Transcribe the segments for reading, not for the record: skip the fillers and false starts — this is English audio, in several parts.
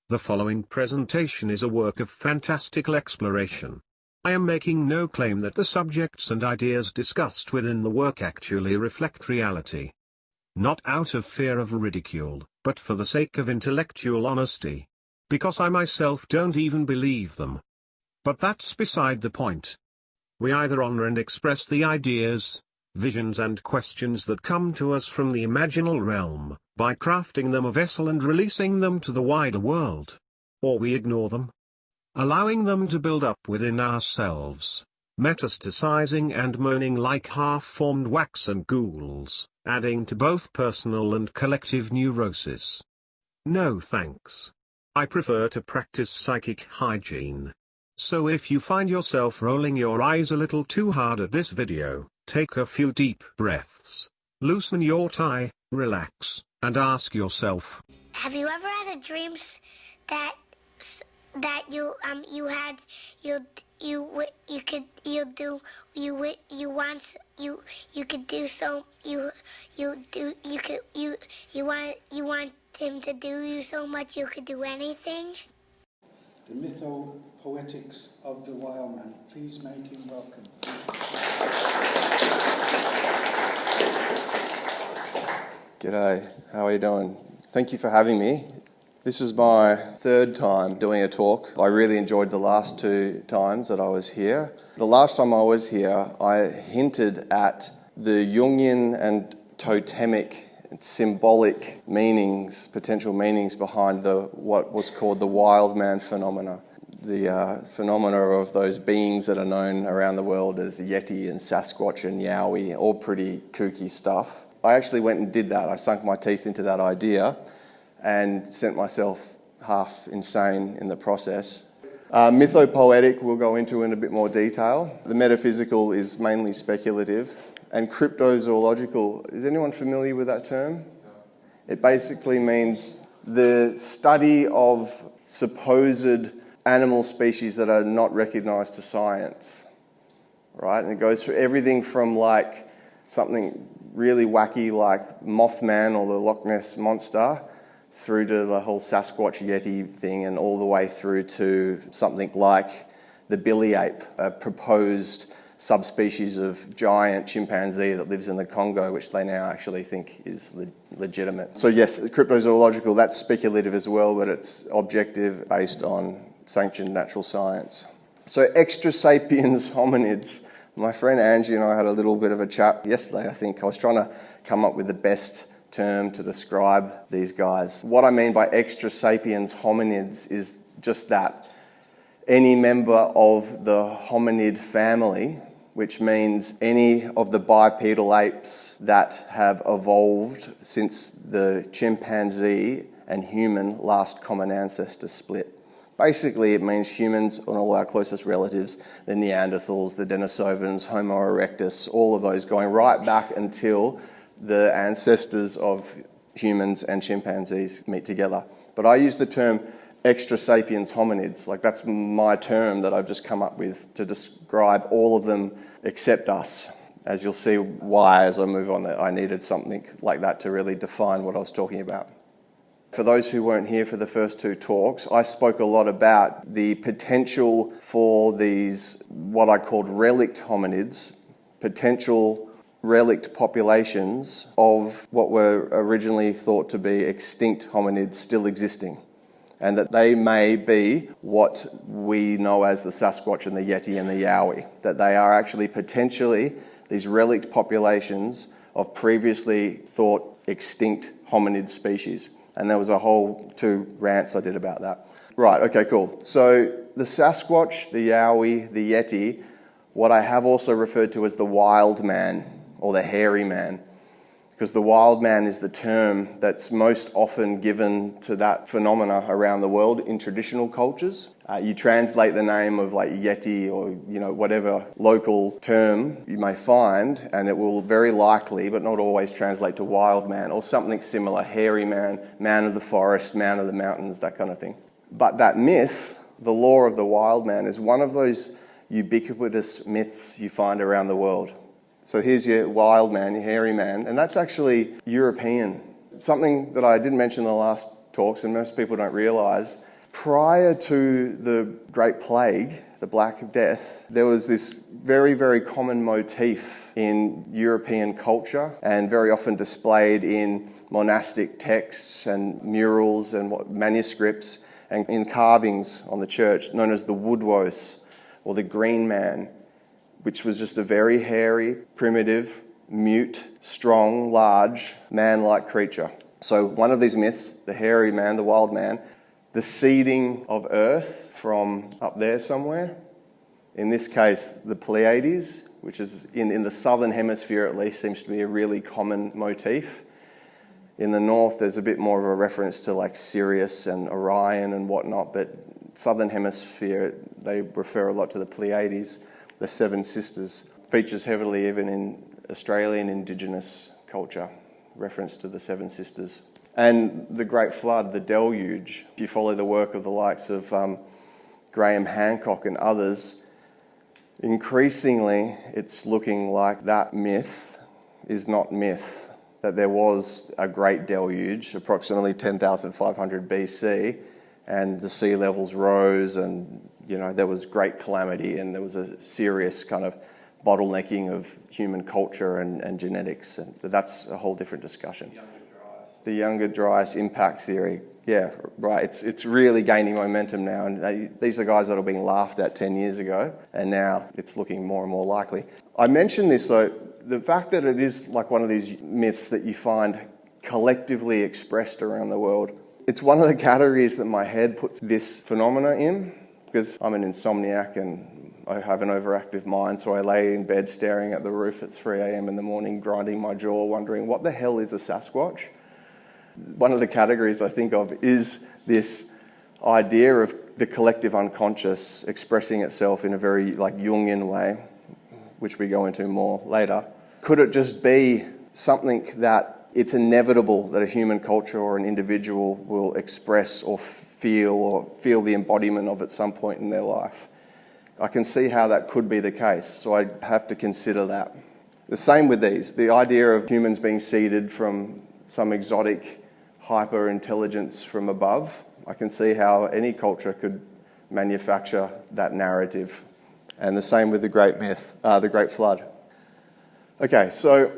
The following presentation is a work of fantastical exploration. I am making no claim that the subjects and ideas discussed within the work actually reflect reality. Not out of fear of ridicule, but for the sake of intellectual honesty. Because I myself don't even believe them. But that's beside the point. We either honor and express the ideas, visions and questions that come to us from the imaginal realm, by crafting them a vessel and releasing them to the wider world. Or we ignore them, allowing them to build up within ourselves, metastasizing and moaning like half-formed wax and ghouls, adding to both personal and collective neurosis. No thanks. I prefer to practice psychic hygiene. So if you find yourself rolling your eyes a little too hard at this video, take a few deep breaths, loosen your tie, relax, and ask yourself, have you ever had a dream that you want him to do you so much you could do anything? The Mythopoetics of the Wildman. Please make him welcome. G'day, how are you doing? Thank you for having me. This is my third time doing a talk. I really enjoyed the last two times that I was here. The last time I was here, I hinted at the Jungian and totemic symbolic meanings, potential meanings behind what was called the Wildman phenomena. The phenomena of those beings that are known around the world as Yeti and Sasquatch and Yowie, all pretty kooky stuff. I actually went and did that. I sunk my teeth into that idea and sent myself half insane in the process. Mythopoetic we'll go into in a bit more detail. The metaphysical is mainly speculative. And cryptozoological, is anyone familiar with that term? It basically means the study of supposed animal species that are not recognised to science, right? And it goes through everything from like something really wacky like Mothman or the Loch Ness Monster, through to the whole Sasquatch Yeti thing, and all the way through to something like the billy ape, a proposed subspecies of giant chimpanzee that lives in the Congo, which they now actually think is legitimate. So yes, cryptozoological, that's speculative as well, but it's objective based on sanctioned natural science. So Extra-sapiens hominids. My friend Angie and I had a little bit of a chat yesterday, I think. I was trying to come up with the best term to describe these guys. What I mean by Extra-sapiens hominids is just that. Any member of the hominid family, which means any of the bipedal apes that have evolved since the chimpanzee and human last common ancestor split. Basically, it means humans and all our closest relatives, the Neanderthals, the Denisovans, Homo erectus, all of those going right back until the ancestors of humans and chimpanzees meet together. But I use the term Extra-sapiens hominids, like that's my term that I've just come up with to describe all of them except us. As you'll see why as I move on, that I needed something like that to really define what I was talking about. For those who weren't here for the first two talks, I spoke a lot about the potential for these, what I called relict hominids, potential relict populations of what were originally thought to be extinct hominids still existing. And that they may be what we know as the Sasquatch and the Yeti and the Yowie. That they are actually potentially these relict populations of previously thought extinct hominid species. And there was a whole 2 rants I did about that. Right, okay, cool. So the Sasquatch, the Yowie, the Yeti, what I have also referred to as the wild man or the hairy man. Because the wild man is the term that's most often given to that phenomena around the world in traditional cultures. You translate the name of like Yeti or whatever local term you may find, and it will very likely, but not always, translate to wild man or something similar, hairy man, man of the forest, man of the mountains, that kind of thing. But that myth, the lore of the wild man, is one of those ubiquitous myths you find around the world. So here's your wild man, your hairy man, and that's actually European. Something that I didn't mention in the last talks, and most people don't realise, Prior to the Great Plague, the Black Death, there was this very, very common motif in European culture and very often displayed in monastic texts and murals and manuscripts and in carvings on the church, known as the woodwose or the green man, which was just a very hairy, primitive, mute, strong, large, man-like creature. So one of these myths, the hairy man, the wild man, the seeding of earth from up there somewhere, in this case the Pleiades, which is in the southern hemisphere at least seems to be a really common motif. In the north there's a bit more of a reference to like Sirius and Orion and whatnot, but southern hemisphere they refer a lot to the Pleiades, the Seven Sisters. Features heavily even in Australian Indigenous culture, reference to the Seven Sisters. And the Great Flood, the Deluge, if you follow the work of the likes of Graham Hancock and others, increasingly it's looking like that myth is not myth, that there was a great deluge, approximately 10,500 BC, and the sea levels rose and there was great calamity and there was a serious kind of bottlenecking of human culture and genetics. But that's a whole different discussion. The Younger Dryas impact theory. Yeah, right. It's really gaining momentum now. And these are guys that were being laughed at 10 years ago, and now it's looking more and more likely. I mentioned this, though, the fact that it is like one of these myths that you find collectively expressed around the world. It's one of the categories that my head puts this phenomena in, because I'm an insomniac and I have an overactive mind, so I lay in bed staring at the roof at 3 a.m. in the morning, grinding my jaw, wondering what the hell is a Sasquatch? One of the categories I think of is this idea of the collective unconscious expressing itself in a very Jungian way, which we go into more later. Could it just be something that it's inevitable that a human culture or an individual will express or feel the embodiment of at some point in their life? I can see how that could be the case, so I have to consider that. The same with these, the idea of humans being seeded from some exotic hyper-intelligence from above. I can see how any culture could manufacture that narrative. And the same with the Great Myth, the Great Flood. Okay, so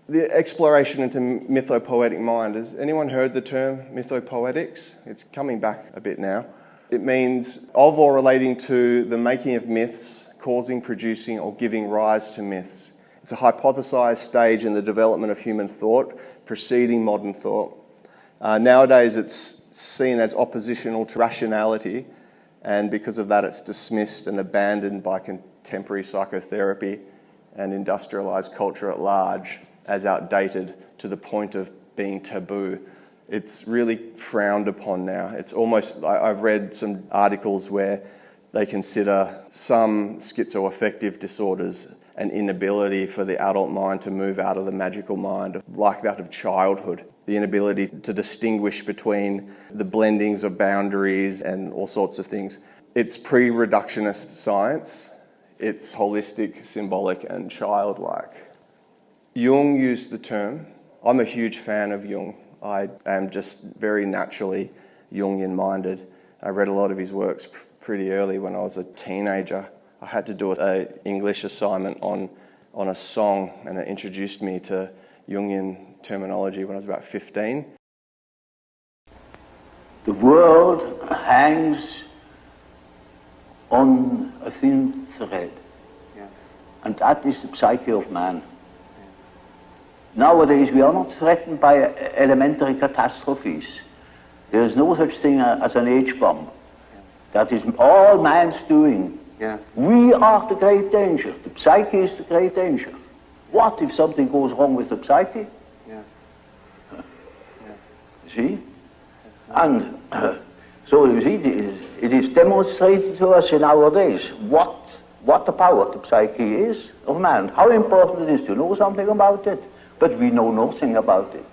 the exploration into mythopoetic mind. Has anyone heard the term mythopoetics? It's coming back a bit now. It means of or relating to the making of myths, causing, producing, or giving rise to myths. It's a hypothesized stage in the development of human thought, preceding modern thought. Nowadays it's seen as oppositional to rationality, and because of that it's dismissed and abandoned by contemporary psychotherapy and industrialised culture at large as outdated to the point of being taboo. It's really frowned upon now. It's almost, I've read some articles where they consider some schizoaffective disorders an inability for the adult mind to move out of the magical mind, like that of childhood. The inability to distinguish between the blendings of boundaries and all sorts of things. It's pre-reductionist science. It's holistic, symbolic, and childlike. Jung used the term. I'm a huge fan of Jung. I am just very naturally Jungian-minded. I read a lot of his works pretty early when I was a teenager. I had to do an English assignment on a song, and it introduced me to Jungian terminology when I was about 15. The world hangs on a thin thread, and that is the psyche of man. Nowadays we are not threatened by elementary catastrophes. There is no such thing as an H-bomb. That is all man's doing. We are the great danger. The psyche is the great danger. What if something goes wrong with the psyche? See? And so you see, it is demonstrated to us in our days what the power of the psyche is of man, how important it is to know something about it. But we know nothing about it.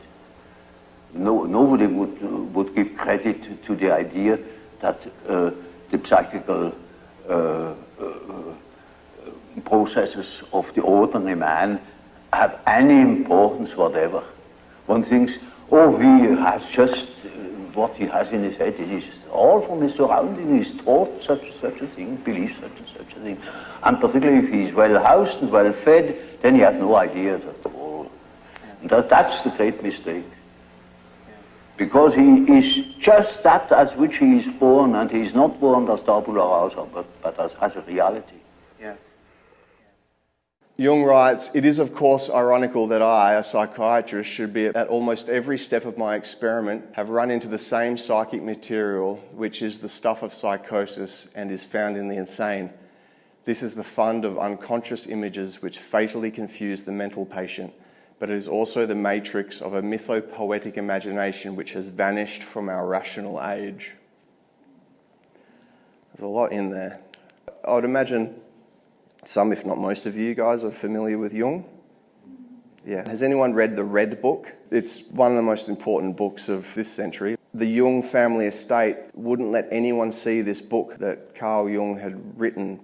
Nobody would give credit to the idea that the psychical processes of the ordinary man have any importance whatever. One thinks, oh, he has just what he has in his head. It is all from his surrounding. He's taught such a thing, believes such a thing. And particularly if he's well housed and well fed, then he has no ideas at all. And that's the great mistake. Because he is just that as which he is born, and he is not born as tabula rasa, but as a reality. Yeah. Jung writes, "It is of course ironical that I, a psychiatrist, should be at almost every step of my experiment have run into the same psychic material which is the stuff of psychosis and is found in the insane. This is the fund of unconscious images which fatally confuse the mental patient, but it is also the matrix of a mythopoetic imagination which has vanished from our rational age." There's a lot in there. I would imagine some, if not most of you guys, are familiar with Jung. Yeah. Has anyone read the Red Book? It's one of the most important books of this century. The Jung family estate wouldn't let anyone see this book that Carl Jung had written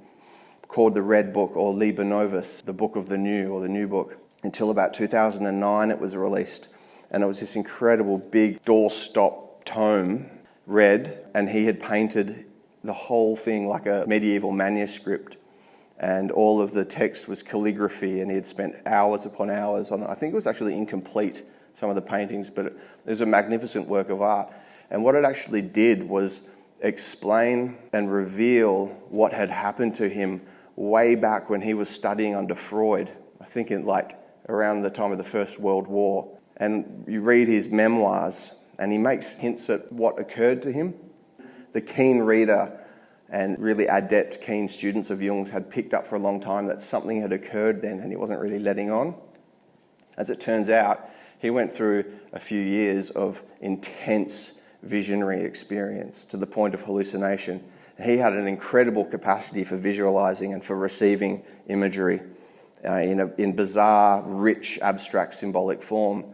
called the Red Book, or Liber Novus, the Book of the New, or the New Book. Until about 2009 it was released, and it was this incredible big doorstop tome, red, and he had painted the whole thing like a medieval manuscript, and all of the text was calligraphy, and he had spent hours upon hours on it. I think it was actually incomplete, some of the paintings, but it was a magnificent work of art. And what it actually did was explain and reveal what had happened to him way back when he was studying under Freud, I think in around the time of the First World War. And you read his memoirs, and he makes hints at what occurred to him. The keen reader and really adept, keen students of Jung's had picked up for a long time that something had occurred then, and he wasn't really letting on. As it turns out, he went through a few years of intense visionary experience to the point of hallucination. He had an incredible capacity for visualizing and for receiving imagery in bizarre, rich, abstract, symbolic form.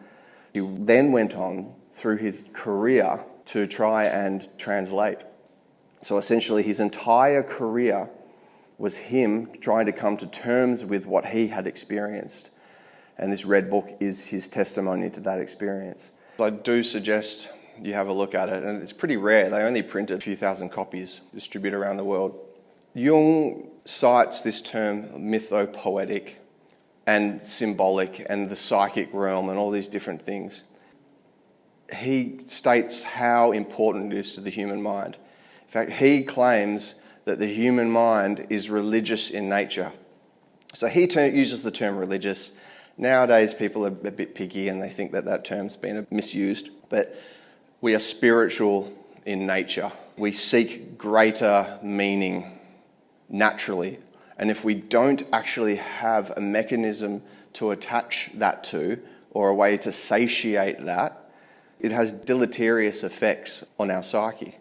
He then went on through his career to try and translate. So essentially his entire career was him trying to come to terms with what he had experienced. And this Red Book is his testimony to that experience. I do suggest you have a look at it, and it's pretty rare. They only printed a few thousand copies, distributed around the world. Jung cites this term mythopoetic and symbolic and the psychic realm and all these different things. He states how important it is to the human mind. In fact, he claims that the human mind is religious in nature. So he uses the term religious. Nowadays, people are a bit picky and they think that that term's been misused. But we are spiritual in nature. We seek greater meaning naturally. And if we don't actually have a mechanism to attach that to, or a way to satiate that, it has deleterious effects on our psyche.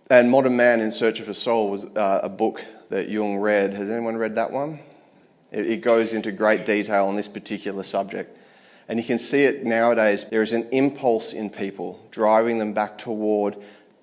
And Modern Man in Search of a Soul was a book that Jung read. Has anyone read that one? It goes into great detail on this particular subject. And you can see it nowadays. There is an impulse in people driving them back toward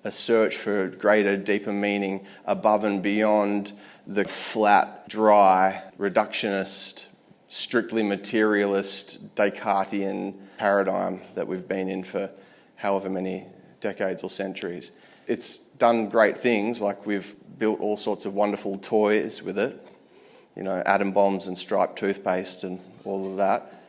a search for greater, deeper meaning above and beyond the flat, dry, reductionist, strictly materialist, Descartesian paradigm that we've been in for however many decades or centuries. It's done great things, like we've built all sorts of wonderful toys with it, atom bombs and striped toothpaste and all of that,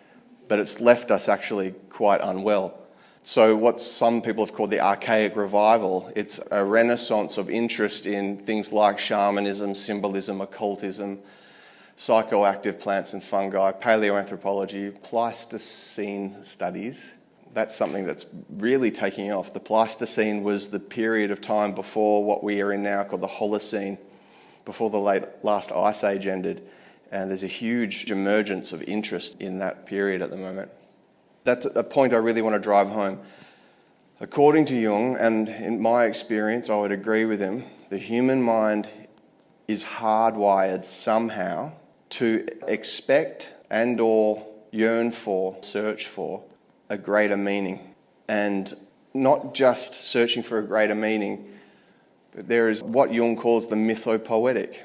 but it's left us actually quite unwell. So what some people have called the archaic revival, it's a renaissance of interest in things like shamanism, symbolism, occultism, psychoactive plants and fungi, paleoanthropology, Pleistocene studies. That's something that's really taking off. The Pleistocene was the period of time before what we are in now called the Holocene, before the last ice age ended. And there's a huge emergence of interest in that period at the moment. That's a point I really want to drive home. According to Jung, and in my experience, I would agree with him, the human mind is hardwired somehow to expect and or yearn for, search for a greater meaning. And not just searching for a greater meaning, but there is what Jung calls the mythopoetic,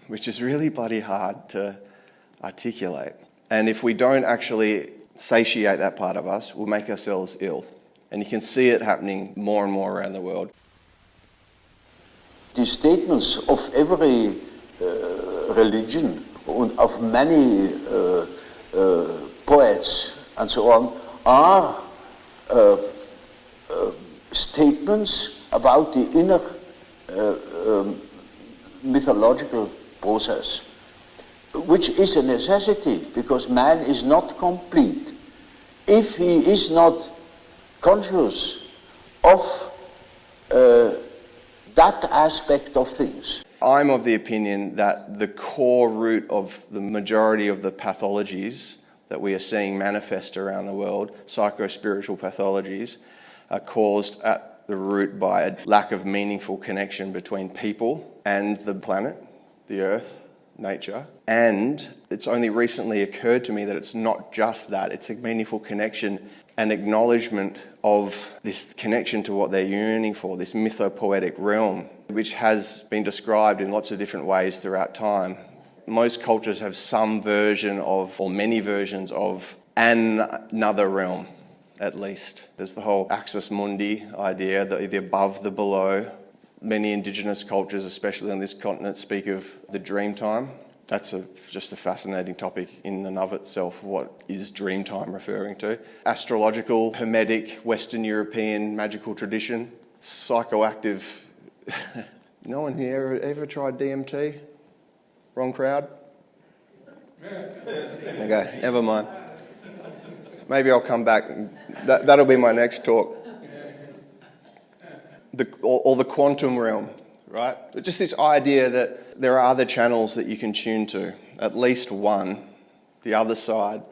which is really bloody hard to articulate. And if we don't actually satiate that part of us, we'll make ourselves ill. And you can see it happening more and more around the world. The statements of every religion and of many poets and so on are statements about the inner mythological process, which is a necessity because man is not complete if he is not conscious of that aspect of things. I'm of the opinion that the core root of the majority of the pathologies that we are seeing manifest around the world, psycho-spiritual pathologies, are caused at the root by a lack of meaningful connection between people and the planet, the earth, nature. And it's only recently occurred to me that it's not just that, it's a meaningful connection and acknowledgement of this connection to what they're yearning for, this mythopoetic realm, which has been described in lots of different ways throughout time. Most cultures have some version of, or many versions of, another realm, at least. There's the whole axis mundi idea, the above, the below. Many indigenous cultures, especially on this continent, speak of the dream time. That's just a fascinating topic in and of itself. What is dream time referring to? Astrological, Hermetic, Western European magical tradition. Psychoactive. No one here ever tried DMT? Wrong crowd? Okay, never mind. Maybe I'll come back. That'll be my next talk. Or the quantum realm, right? Just this idea that there are other channels that you can tune to, at least one, the other side,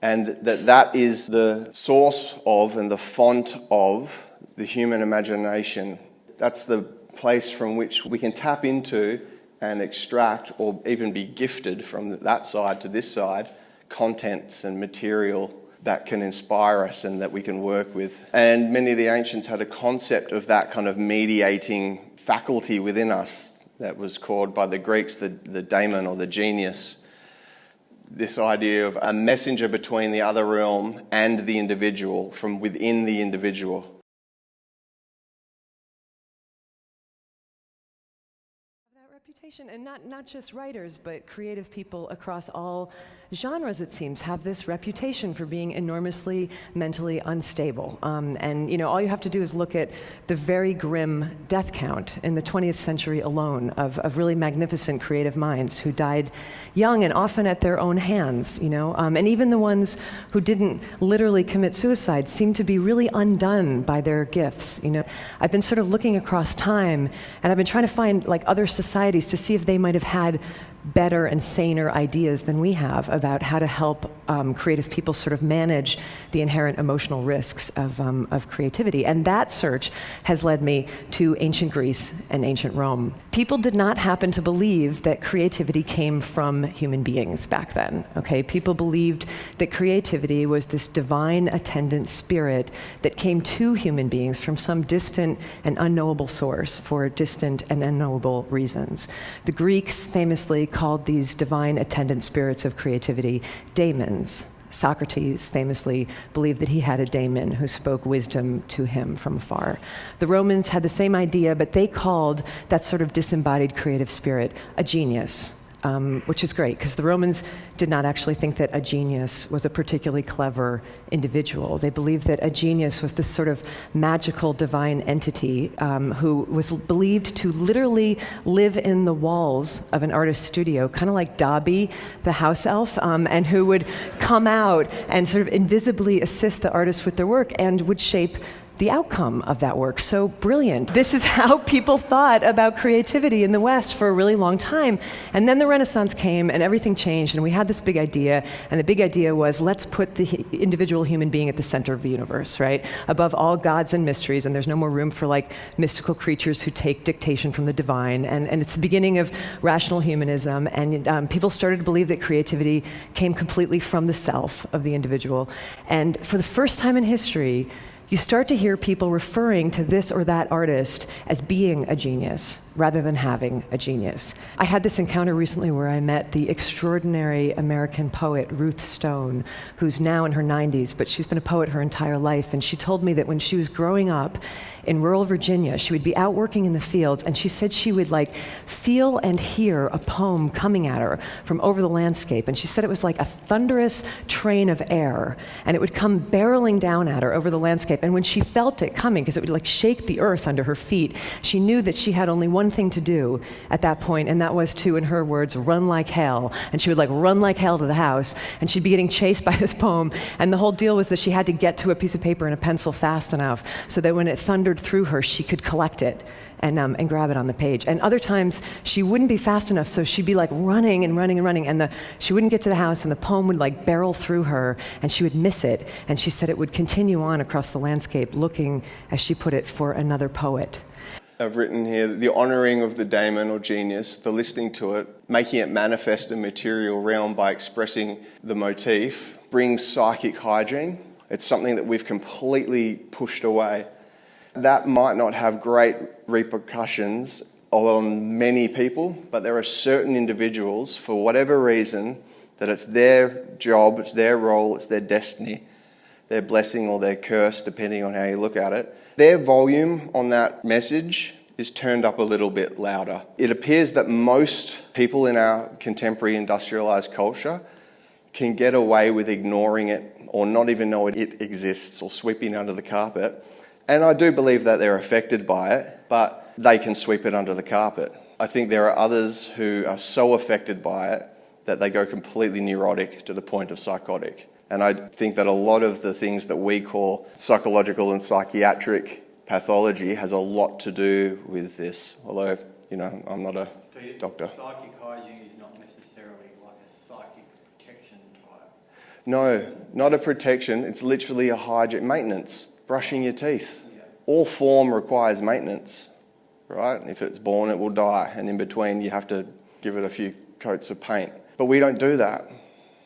and that is the source of and the font of the human imagination. That's the place from which we can tap into and extract, or even be gifted from that side to this side, contents and material that can inspire us and that we can work with. And many of the ancients had a concept of that kind of mediating faculty within us that was called by the Greeks the daemon or the genius. This idea of a messenger between the other realm and the individual, from within the individual. And not just writers, but creative people across all genres, it seems, have this reputation for being enormously mentally unstable. And all you have to do is look at the very grim death count in the 20th century alone of really magnificent creative minds who died young and often at their own hands. And even the ones who didn't literally commit suicide seem to be really undone by their gifts. I've been sort of looking across time, and I've been trying to find other societies to see if they might have had better and saner ideas than we have about how to help creative people sort of manage the inherent emotional risks of creativity. And that search has led me to ancient Greece and ancient Rome. People did not happen to believe that creativity came from human beings back then, okay? People believed that creativity was this divine attendant spirit that came to human beings from some distant and unknowable source for distant and unknowable reasons. The Greeks famously called these divine attendant spirits of creativity daemons. Socrates famously believed that he had a daemon who spoke wisdom to him from afar. The Romans had the same idea, but they called that sort of disembodied creative spirit a genius. Which is great, because the Romans did not actually think that a genius was a particularly clever individual. They believed that a genius was this sort of magical divine entity who was believed to literally live in the walls of an artist's studio, kind of like Dobby, the house elf, and who would come out and sort of invisibly assist the artist with their work and would shape the outcome of that work. So brilliant. This is how people thought about creativity in the West for a really long time. And then the Renaissance came and everything changed, and we had this big idea, and the big idea was, let's put the individual human being at the center of the universe, right? Above all gods and mysteries, and there's no more room for mystical creatures who take dictation from the divine. And it's the beginning of rational humanism, and people started to believe that creativity came completely from the self of the individual. And for the first time in history, you start to hear people referring to this or that artist as being a genius. rather than having a genius. I had this encounter recently where I met the extraordinary American poet Ruth Stone, who's now in her 90s, but she's been a poet her entire life, and she told me that when she was growing up in rural Virginia, she would be out working in the fields, and she said she would feel and hear a poem coming at her from over the landscape, and she said it was like a thunderous train of air, and it would come barreling down at her over the landscape, and when she felt it coming, because it would shake the earth under her feet, she knew that she had only one thing to do at that point, and that was to, in her words, run like hell. And she would run like hell to the house, and she'd be getting chased by this poem, and the whole deal was that she had to get to a piece of paper and a pencil fast enough so that when it thundered through her, she could collect it and grab it on the page. And other times, she wouldn't be fast enough, so she'd be running and running and running, and she wouldn't get to the house, and the poem would barrel through her, and she would miss it. And she said it would continue on across the landscape, looking, as she put it, for another poet. I've written here, the honouring of the daemon or genius, the listening to it, making it manifest in material realm by expressing the motif, brings psychic hygiene. It's something that we've completely pushed away. That might not have great repercussions on many people, but there are certain individuals, for whatever reason, that it's their job, it's their role, it's their destiny, their blessing or their curse, depending on how you look at it. Their volume on that message is turned up a little bit louder. It appears that most people in our contemporary industrialised culture can get away with ignoring it or not even know it exists or sweeping under the carpet. And I do believe that they're affected by it, but they can sweep it under the carpet. I think there are others who are so affected by it that they go completely neurotic to the point of psychotic. And I think that a lot of the things that we call psychological and psychiatric pathology has a lot to do with this, although, I'm not a doctor. Psychic hygiene is not necessarily like a psychic protection type. No, not a protection. It's literally a hygiene, maintenance, brushing your teeth. Yeah. All form requires maintenance, right? If it's born, it will die. And in between, you have to give it a few coats of paint. But we don't do that.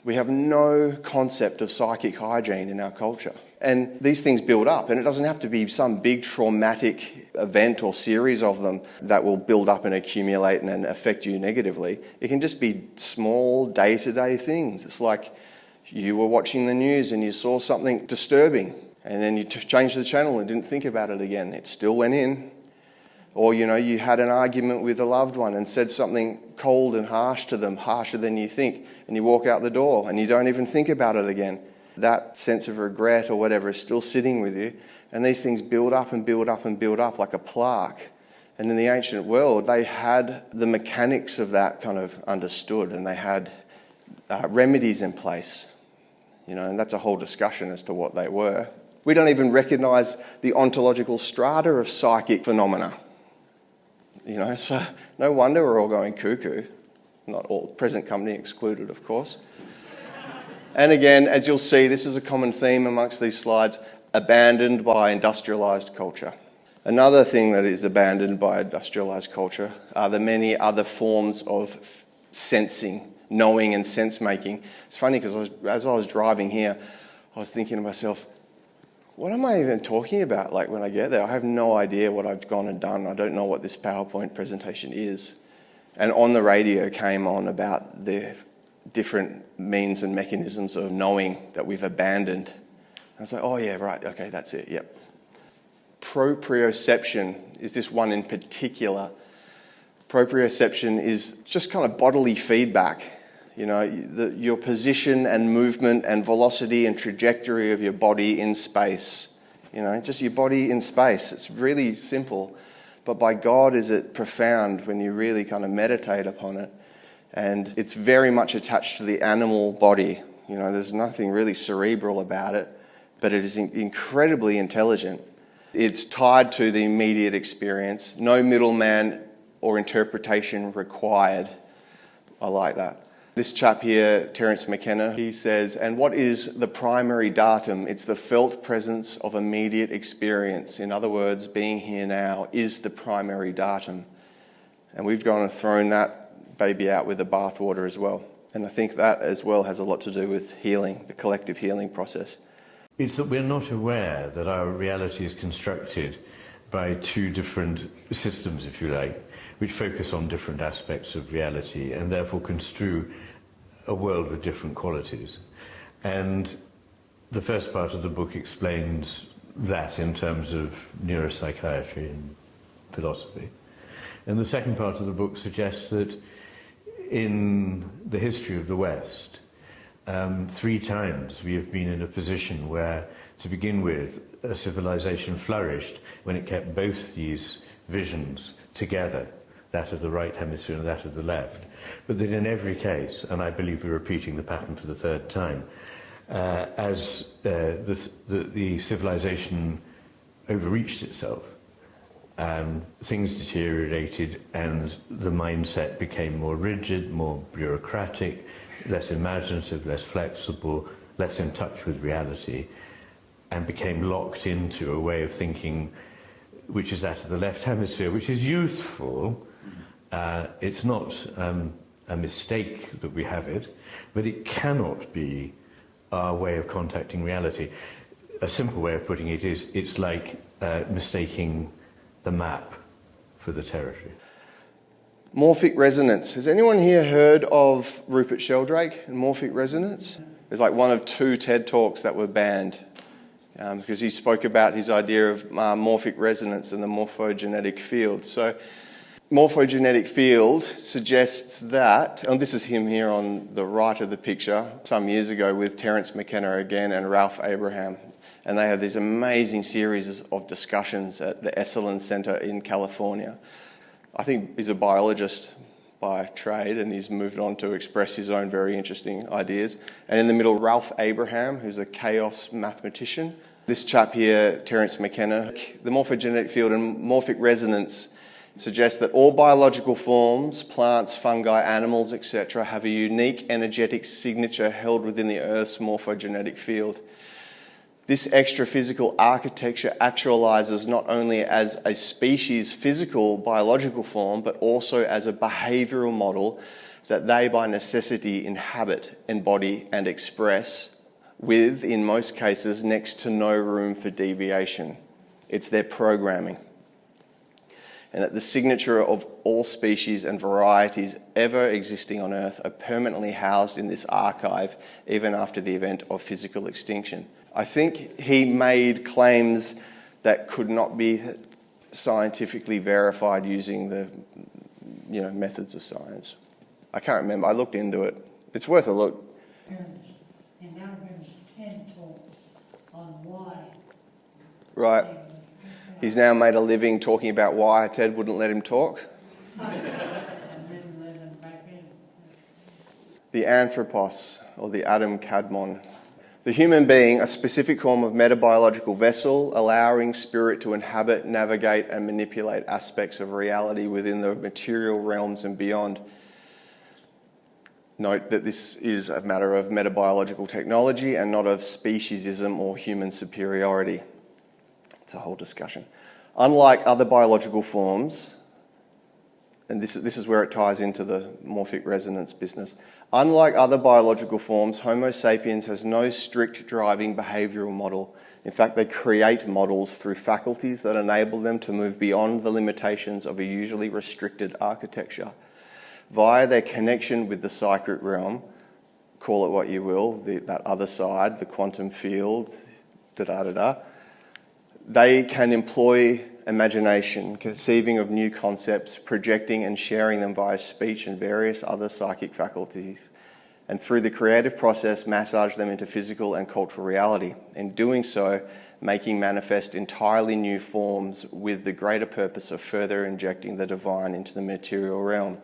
We have no concept of psychic hygiene in our culture. And these things build up, and it doesn't have to be some big traumatic event or series of them that will build up and accumulate and affect you negatively. It can just be small day-to-day things. It's like you were watching the news and you saw something disturbing, and then you changed the channel and didn't think about it again. It still went in. Or, you had an argument with a loved one and said something cold and harsh to them, harsher than you think, and you walk out the door and you don't even think about it again. That sense of regret or whatever is still sitting with you, and these things build up and build up and build up like a plaque. And in the ancient world, they had the mechanics of that kind of understood, and they had remedies in place, and that's a whole discussion as to what they were. We don't even recognise the ontological strata of psychic phenomena. So no wonder we're all going cuckoo. Not all, present company excluded, of course. And again, as you'll see, this is a common theme amongst these slides, abandoned by industrialised culture. Another thing that is abandoned by industrialised culture are the many other forms of sensing, knowing and sense-making. It's funny because as I was driving here, I was thinking to myself, what am I even talking about? When I get there, I have no idea what I've gone and done. I don't know what this PowerPoint presentation is. And on the radio came on about the different means and mechanisms of knowing that we've abandoned. I was like, oh yeah, right, okay, that's it, yep. Proprioception is this one in particular. Proprioception is just kind of bodily feedback. Your position and movement and velocity and trajectory of your body in space. Just your body in space. It's really simple. But by God is it profound when you really kind of meditate upon it. And it's very much attached to the animal body. There's nothing really cerebral about it, but it is incredibly intelligent. It's tied to the immediate experience. No middleman or interpretation required. I like that. This chap here, Terence McKenna, he says, and what is the primary datum? It's the felt presence of immediate experience. In other words, being here now is the primary datum. And we've gone and thrown that baby out with the bathwater as well. And I think that as well has a lot to do with healing, the collective healing process. It's that we're not aware that our reality is constructed by two different systems, if you like, which focus on different aspects of reality and therefore construe a world with different qualities. And the first part of the book explains that in terms of neuropsychiatry and philosophy. And the second part of the book suggests that in the history of the West, 3 times we have been in a position where, to begin with, a civilization flourished when it kept both these visions together, that of the right hemisphere and that of the left. But that in every case, and I believe we're repeating the pattern for the 3rd time, as the civilization overreached itself, things deteriorated and the mindset became more rigid, more bureaucratic, less imaginative, less flexible, less in touch with reality, and became locked into a way of thinking which is that of the left hemisphere, which is useful. It's not a mistake that we have it, but it cannot be our way of contacting reality. A simple way of putting it is, it's like mistaking the map for the territory. Morphic resonance. Has anyone here heard of Rupert Sheldrake and morphic resonance? There's like one of 2 TED Talks that were banned because he spoke about his idea of morphic resonance and the morphogenetic field. So morphogenetic field suggests that, and this is him here on the right of the picture, some years ago with Terence McKenna again and Ralph Abraham. And they have these amazing series of discussions at the Esalen Center in California. I think he's a biologist by trade and he's moved on to express his own very interesting ideas. And in the middle, Ralph Abraham, who's a chaos mathematician. This chap here, Terence McKenna. The morphogenetic field and morphic resonance suggests that all biological forms, plants, fungi, animals, etc., have a unique energetic signature held within the Earth's morphogenetic field. This extra-physical architecture actualizes not only as a species' physical biological form, but also as a behavioral model that they by necessity inhabit, embody and express with, in most cases, next to no room for deviation. It's their programming. And that the signature of all species and varieties ever existing on Earth are permanently housed in this archive, even after the event of physical extinction. I think he made claims that could not be scientifically verified using the methods of science. I can't remember. I looked into it. It's worth a look. And now gives 10 talks on why. Right. He's now made a living talking about why Ted wouldn't let him talk. And then let him back in. The anthropos, or the Adam Kadmon. The human being, a specific form of metabiological vessel, allowing spirit to inhabit, navigate, and manipulate aspects of reality within the material realms and beyond. Note that this is a matter of metabiological technology and not of speciesism or human superiority. It's a whole discussion. Unlike other biological forms, and this is where it ties into the morphic resonance business. Unlike other biological forms, Homo sapiens has no strict driving behavioural model. In fact, they create models through faculties that enable them to move beyond the limitations of a usually restricted architecture. Via their connection with the psychic realm, call it what you will, that other side, the quantum field, they can employ imagination, conceiving of new concepts, projecting and sharing them via speech and various other psychic faculties, and through the creative process massage them into physical and cultural reality. In doing so, making manifest entirely new forms with the greater purpose of further injecting the divine into the material realm.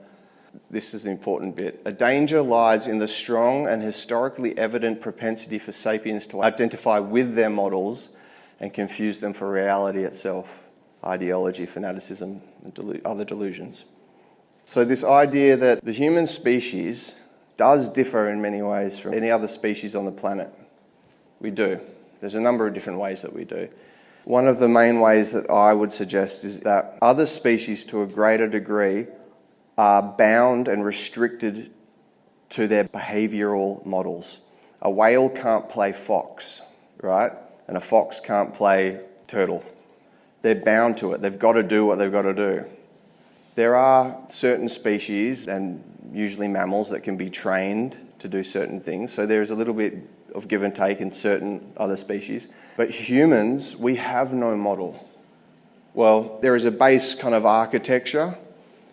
This is the important bit. A danger lies in the strong and historically evident propensity for sapiens to identify with their models and confuse them for reality itself. Ideology, fanaticism, and other delusions. So this idea that the human species does differ in many ways from any other species on the planet. We do. There's a number of different ways that we do. One of the main ways that I would suggest is that other species to a greater degree are bound and restricted to their behavioural models. A whale can't play fox, right? And a fox can't play turtle. They're bound to it. They've got to do what they've got to do. There are certain species, and usually mammals, that can be trained to do certain things. So there's a little bit of give and take in certain other species. But humans, we have no model. Well, there is a base kind of architecture,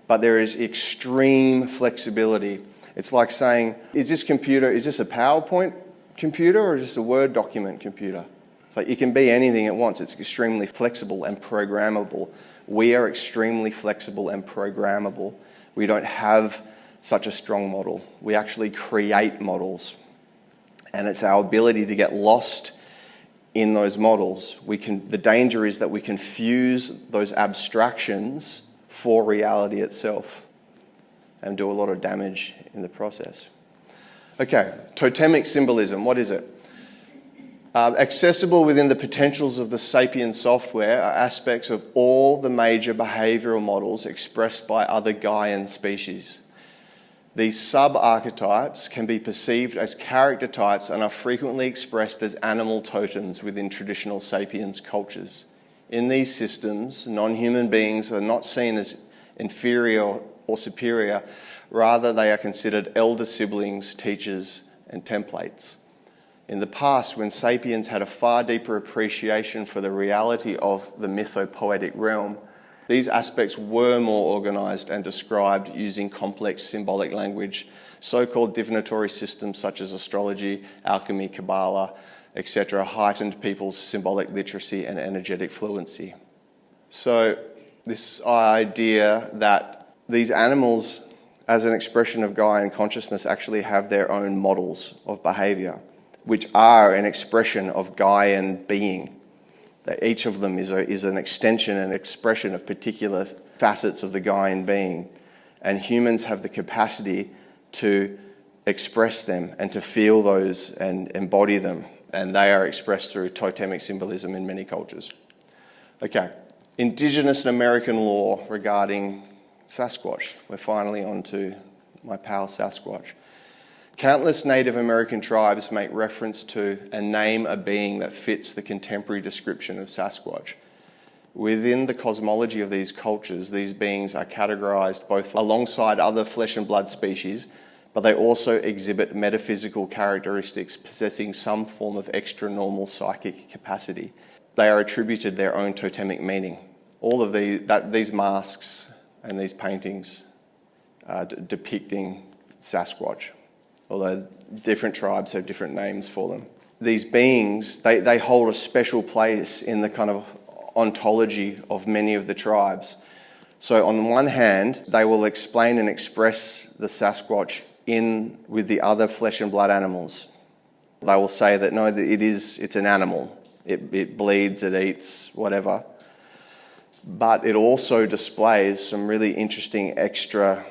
but there is extreme flexibility. It's like saying, is this a PowerPoint computer or is this a Word document computer? It's like it can be anything it wants. It's extremely flexible and programmable. We are extremely flexible and programmable. We don't have such a strong model. We actually create models. And it's our ability to get lost in those models. The danger is that we confuse those abstractions for reality itself and do a lot of damage in the process. Okay, totemic symbolism, what is it? Accessible within the potentials of the sapien software are aspects of all the major behavioural models expressed by other Gaian species. These sub-archetypes can be perceived as character types and are frequently expressed as animal totems within traditional sapiens cultures. In these systems, non-human beings are not seen as inferior or superior, rather they are considered elder siblings, teachers, and templates. In the past, when sapiens had a far deeper appreciation for the reality of the mythopoetic realm, these aspects were more organised and described using complex symbolic language, so-called divinatory systems such as astrology, alchemy, Kabbalah, etc., heightened people's symbolic literacy and energetic fluency. So this idea that these animals, as an expression of Gaian consciousness, actually have their own models of behaviour, which are an expression of Gaian being. That each of them is an extension and expression of particular facets of the Gaian being. And humans have the capacity to express them and to feel those and embody them. And they are expressed through totemic symbolism in many cultures. Okay, Indigenous and American law regarding Sasquatch. We're finally on to my pal Sasquatch. Countless Native American tribes make reference to and name a being that fits the contemporary description of Sasquatch. Within the cosmology of these cultures, these beings are categorized both alongside other flesh and blood species, but they also exhibit metaphysical characteristics possessing some form of extra-normal psychic capacity. They are attributed their own totemic meaning. All of these masks and these paintings are depicting Sasquatch, although different tribes have different names for them. These beings, they hold a special place in the kind of ontology of many of the tribes. So on the one hand, they will explain and express the Sasquatch with the other flesh and blood animals. They will say that no, it's an animal. It bleeds, it eats, whatever. But it also displays some really interesting extra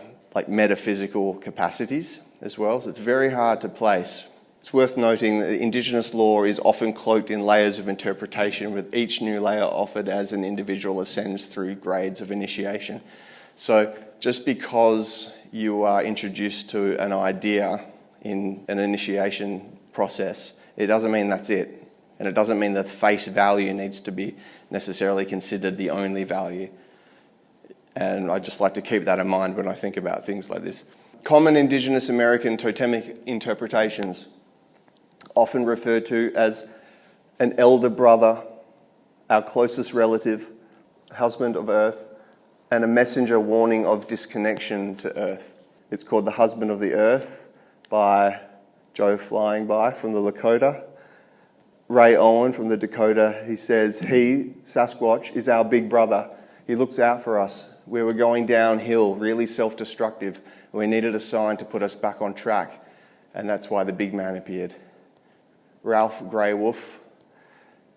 metaphysical capacities as well, so it's very hard to place. It's worth noting that Indigenous law is often cloaked in layers of interpretation, with each new layer offered as an individual ascends through grades of initiation. So just because you are introduced to an idea in an initiation process, it doesn't mean that's it. And it doesn't mean that face value needs to be necessarily considered the only value. And I just like to keep that in mind when I think about things like this. Common Indigenous American totemic interpretations, often referred to as an elder brother, our closest relative, husband of Earth, and a messenger warning of disconnection to Earth. It's called The Husband of the Earth by Joe Flying By from the Lakota. Ray Owen from the Dakota, he says, he, Sasquatch, is our big brother. He looks out for us. We were going downhill, really self-destructive. We needed a sign to put us back on track, and that's why the big man appeared. Ralph Grey Wolf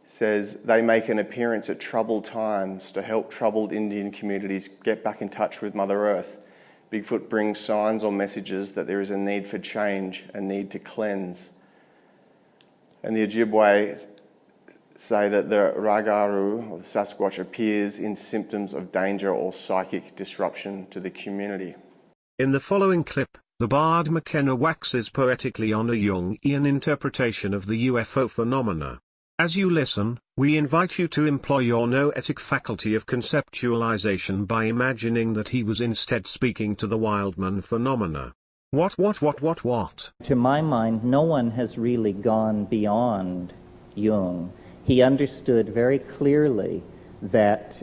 says they make an appearance at troubled times to help troubled Indian communities get back in touch with Mother Earth. Bigfoot brings signs or messages that there is a need for change, a need to cleanse. And the Ojibwe say that the Ragaru, or the Sasquatch, appears in symptoms of danger or psychic disruption to the community. In the following clip, the bard McKenna waxes poetically on a Jungian interpretation of the UFO phenomena. As you listen, we invite you to employ your noetic faculty of conceptualization by imagining that he was instead speaking to the Wildman phenomena. What? To my mind, no one has really gone beyond Jung. He understood very clearly that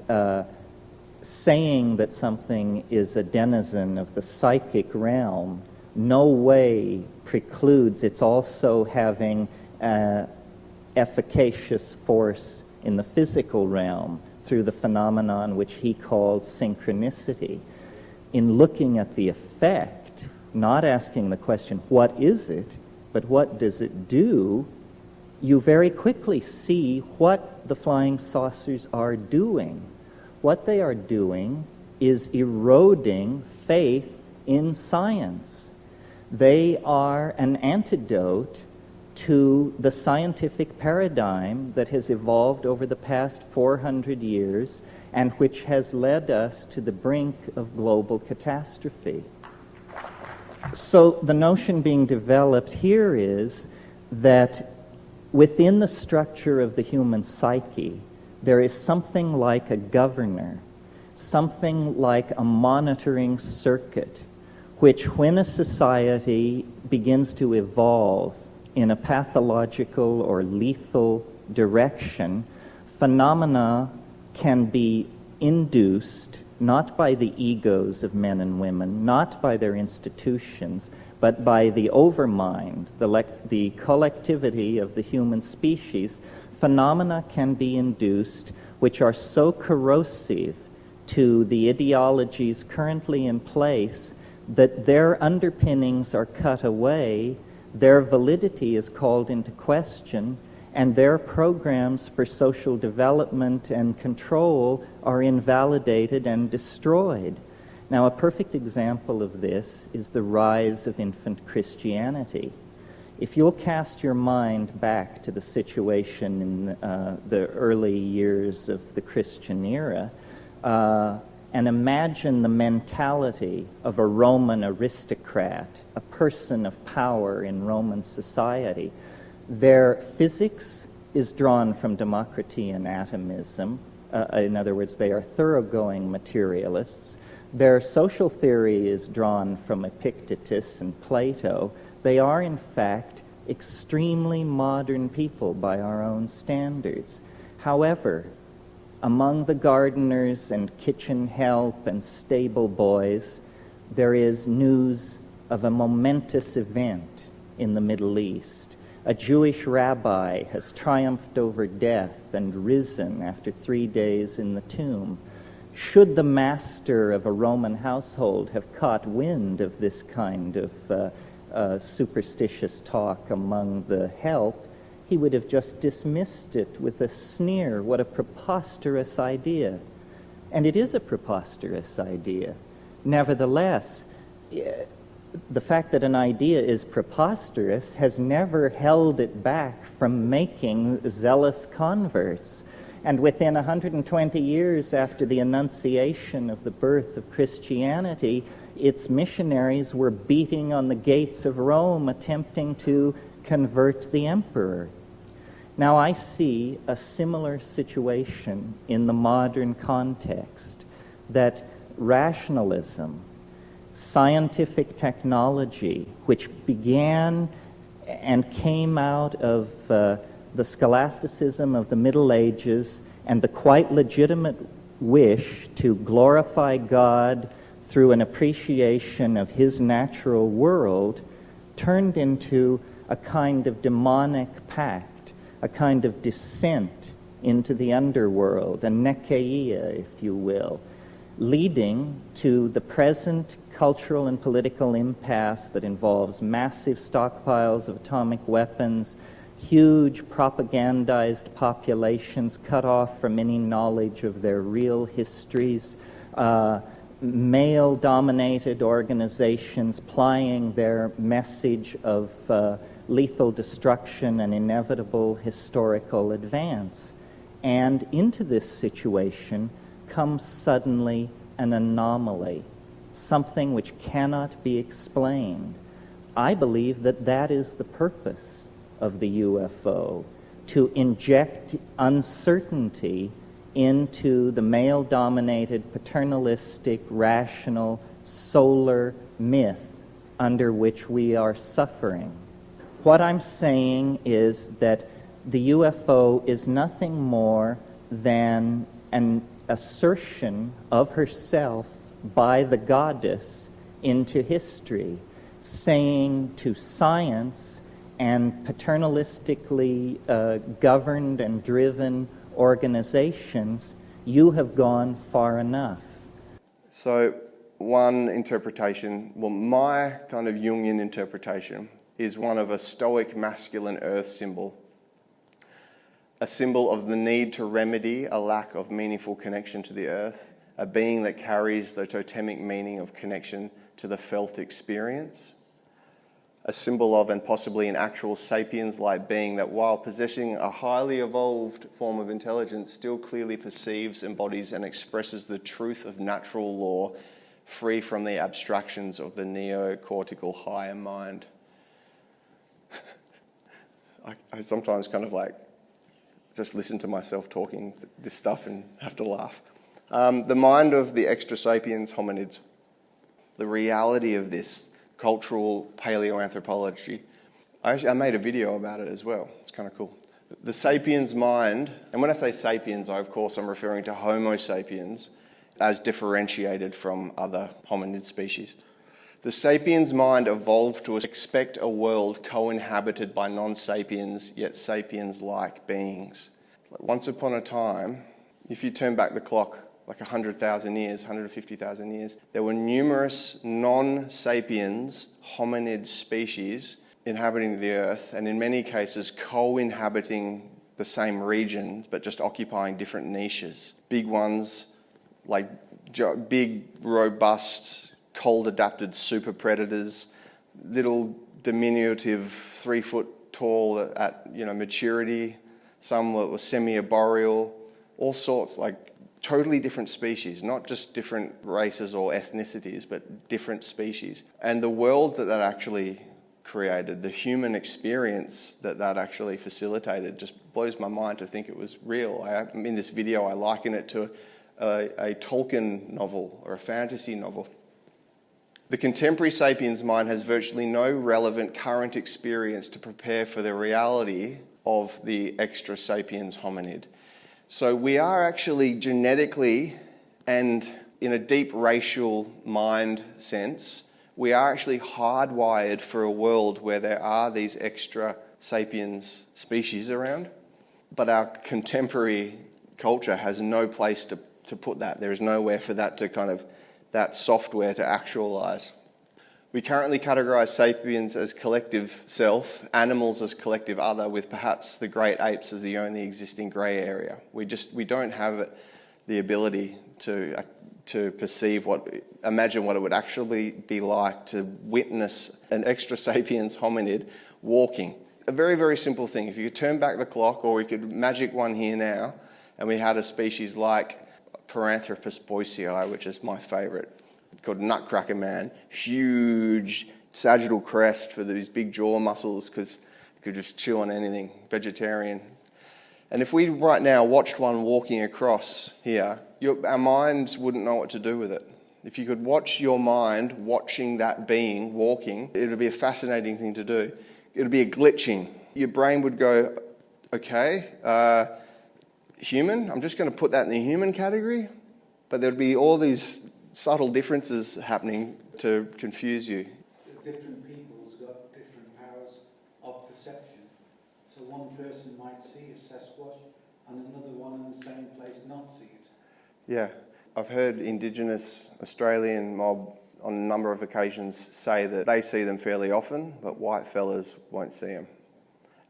saying that something is a denizen of the psychic realm no way precludes its also having efficacious force in the physical realm through the phenomenon which he called synchronicity. In looking at the effect, not asking the question, what is it, but what does it do, you very quickly see what the flying saucers are doing. What they are doing is eroding faith in science. They are an antidote to the scientific paradigm that has evolved over the past 400 years and which has led us to the brink of global catastrophe. So the notion being developed here is that within the structure of the human psyche, there is something like a governor, something like a monitoring circuit, which when a society begins to evolve in a pathological or lethal direction, phenomena can be induced not by the egos of men and women, not by their institutions, but by the overmind, the collectivity of the human species. Phenomena can be induced which are so corrosive to the ideologies currently in place that their underpinnings are cut away, their validity is called into question, and their programs for social development and control are invalidated and destroyed. Now, a perfect example of this is the rise of infant Christianity. If you'll cast your mind back to the situation in the early years of the Christian era, and imagine the mentality of a Roman aristocrat, a person of power in Roman society. Their physics is drawn from Democritean and atomism. In other words, they are thoroughgoing materialists. Their social theory is drawn from Epictetus and Plato. They are, in fact, extremely modern people by our own standards. However, among the gardeners and kitchen help and stable boys, there is news of a momentous event in the Middle East. A Jewish rabbi has triumphed over death and risen after 3 days in the tomb. Should the master of a Roman household have caught wind of this kind of superstitious talk among the help, he would have just dismissed it with a sneer. What a preposterous idea. And it is a preposterous idea. Nevertheless, the fact that an idea is preposterous has never held it back from making zealous converts. And within 120 years after the Annunciation of the birth of Christianity, its missionaries were beating on the gates of Rome, attempting to convert the emperor. Now I see a similar situation in the modern context, that rationalism, scientific technology, which began and came out of the scholasticism of the Middle Ages and the quite legitimate wish to glorify God through an appreciation of His natural world, turned into a kind of demonic pact, a kind of descent into the underworld, a nekeia, if you will, leading to the present cultural and political impasse that involves massive stockpiles of atomic weapons, huge propagandized populations cut off from any knowledge of their real histories, male-dominated organizations plying their message of lethal destruction and inevitable historical advance. And into this situation comes suddenly an anomaly, something which cannot be explained. I believe that that is the purpose of the UFO, to inject uncertainty into the male-dominated, paternalistic, rational, solar myth under which we are suffering. What I'm saying is that the UFO is nothing more than an assertion of herself by the goddess into history, saying to science and paternalistically governed and driven organizations, you have gone far enough. So one interpretation, well, my kind of Jungian interpretation, is one of a stoic masculine earth symbol, a symbol of the need to remedy a lack of meaningful connection to the earth, a being that carries the totemic meaning of connection to the felt experience, a symbol of and possibly an actual sapiens-like being that, while possessing a highly evolved form of intelligence, still clearly perceives, embodies and expresses the truth of natural law, free from the abstractions of the neocortical higher mind. I sometimes kind of like just listen to myself talking this stuff and have to laugh. The mind of the extra-sapiens hominids, the reality of this cultural paleoanthropology. I made a video about it as well. It's kind of cool. The sapiens mind, and when I say sapiens, I'm referring to Homo sapiens as differentiated from other hominid species. The sapiens mind evolved to expect a world co-inhabited by non-sapiens, yet sapiens-like beings. Once upon a time, if you turn back the clock like 100,000 years, 150,000 years, there were numerous non-sapiens hominid species inhabiting the earth, and in many cases co-inhabiting the same regions, but just occupying different niches. Big ones, like big, robust, cold-adapted super predators, little diminutive 3 foot tall at maturity, some that were semi-arboreal, all sorts, like totally different species, not just different races or ethnicities, but different species. And the world that actually created, the human experience that actually facilitated, just blows my mind to think it was real. In this video, I liken it to a Tolkien novel or a fantasy novel. The contemporary sapiens mind has virtually no relevant current experience to prepare for the reality of the extra-sapiens hominid. So we are actually genetically and in a deep racial mind sense, we are actually hardwired for a world where there are these extra-sapiens species around, but our contemporary culture has no place to put that. There is nowhere for that to that software to actualize. We currently categorize sapiens as collective self, animals as collective other, with perhaps the great apes as the only existing grey area. We don't have the ability to imagine what it would actually be like to witness an extra-sapiens hominid walking. A very, very simple thing. If you could turn back the clock, or we could magic one here now, and we had a species like Paranthropus boisei, which is my favourite, called Nutcracker Man, huge sagittal crest for these big jaw muscles because it could just chew on anything, vegetarian. And if we right now watched one walking across here, our minds wouldn't know what to do with it. If you could watch your mind watching that being walking, it would be a fascinating thing to do. It would be a glitching. Your brain would go, okay, human, I'm just going to put that in the human category, but there'd be all these subtle differences happening to confuse you. Different people's got different powers of perception. So one person might see a Sasquatch and another one in the same place not see it. Yeah, I've heard Indigenous Australian mob on a number of occasions say that they see them fairly often, but white fellas won't see them.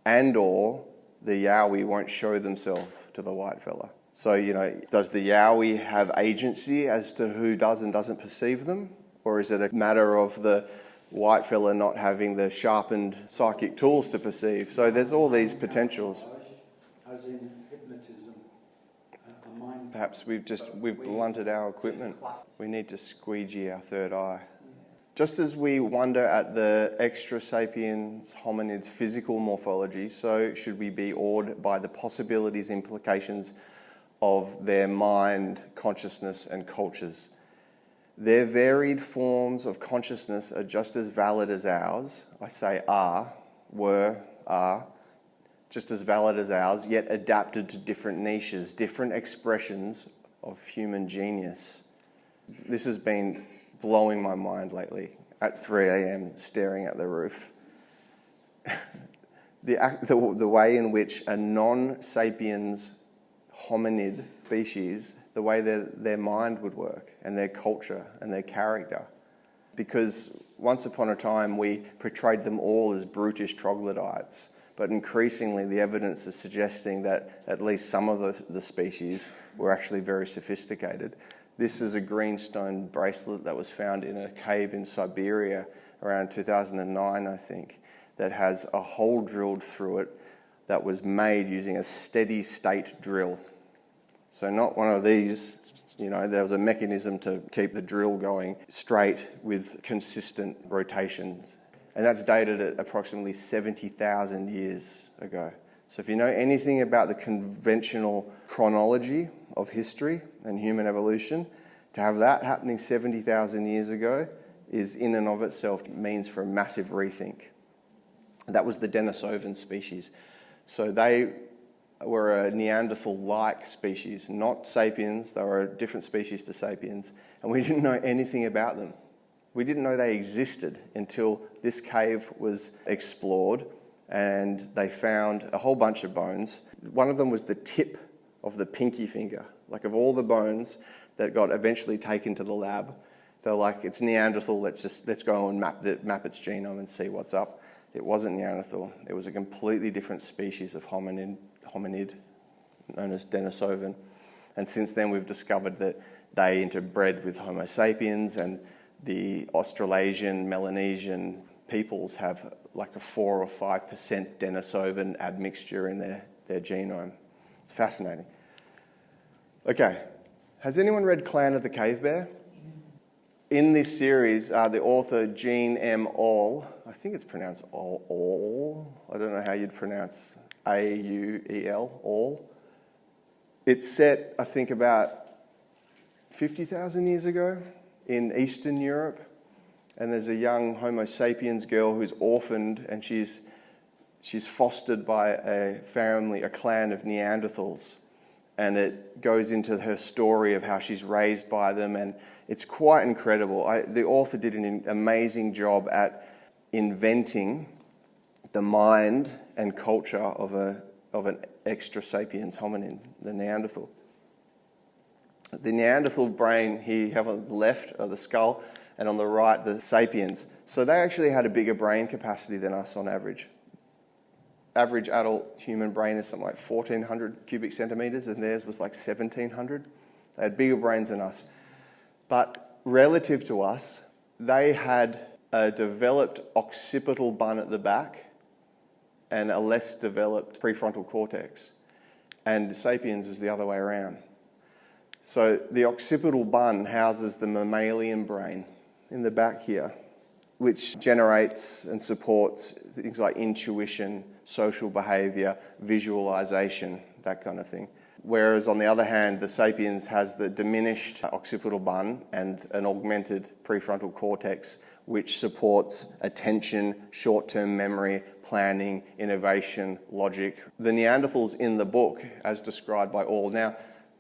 And or the Yowie won't show themselves to the white fella. So, does the Yowie have agency as to who does and doesn't perceive them? Or is it a matter of the white fella not having the sharpened psychic tools to perceive? So there's all these potentials. As in hypnotism, a mind... Perhaps we've blunted our equipment. We need to squeegee our third eye. Just as we wonder at the Extra-sapiens hominids' physical morphology, so should we be awed by the possibilities, implications of their mind, consciousness, and cultures. Their varied forms of consciousness are just as valid as ours. I say are, just as valid as ours, yet adapted to different niches, different expressions of human genius. This has been blowing my mind lately at 3 a.m. staring at the roof. The way in which a non-sapiens hominid species, the way their mind would work and their culture and their character. Because once upon a time we portrayed them all as brutish troglodytes, but increasingly the evidence is suggesting that at least some of the species were actually very sophisticated. This is a greenstone bracelet that was found in a cave in Siberia around 2009, I think, that has a hole drilled through it that was made using a steady state drill. So not one of these, there was a mechanism to keep the drill going straight with consistent rotations. And that's dated at approximately 70,000 years ago. So if you know anything about the conventional chronology of history and human evolution, to have that happening 70,000 years ago is in and of itself means for a massive rethink. That was the Denisovan species. So they were a Neanderthal-like species, not sapiens. They were a different species to sapiens. And we didn't know anything about them. We didn't know they existed until this cave was explored and they found a whole bunch of bones. One of them was the tip of the pinky finger. Like of all the bones that got eventually taken to the lab, they're like, it's Neanderthal, let's go and map its genome and see what's up. It wasn't Neanderthal. It was a completely different species of hominid known as Denisovan. And since then we've discovered that they interbred with Homo sapiens, and the Australasian, Melanesian peoples have like a 4 or 5% Denisovan admixture in their genome. It's fascinating. Okay, has anyone read Clan of the Cave Bear? In this series, the author Jean M. Auel, I think it's pronounced Auel, I don't know how you'd pronounce A-U-E-L, Auel. It's set, I think, about 50,000 years ago in Eastern Europe, and there's a young Homo sapiens girl who's orphaned, and she's fostered by a family, a clan of Neanderthals, and it goes into her story of how she's raised by them, and it's quite incredible. The author did an amazing job at inventing the mind and culture of an extra-sapiens hominin, the Neanderthal. The Neanderthal brain here you have on the left are the skull, and on the right the sapiens. So they actually had a bigger brain capacity than us on average. Average adult human brain is something like 1,400 cubic centimetres, and theirs was like 1,700. They had bigger brains than us. But relative to us, they had a developed occipital bun at the back and a less developed prefrontal cortex. And sapiens is the other way around. So the occipital bun houses the mammalian brain in the back here, which generates and supports things like intuition, social behaviour, visualisation, that kind of thing. Whereas on the other hand, the sapiens has the diminished occipital bun and an augmented prefrontal cortex, which supports attention, short-term memory, planning, innovation, logic. The Neanderthals in the book, as described by Auel. Now,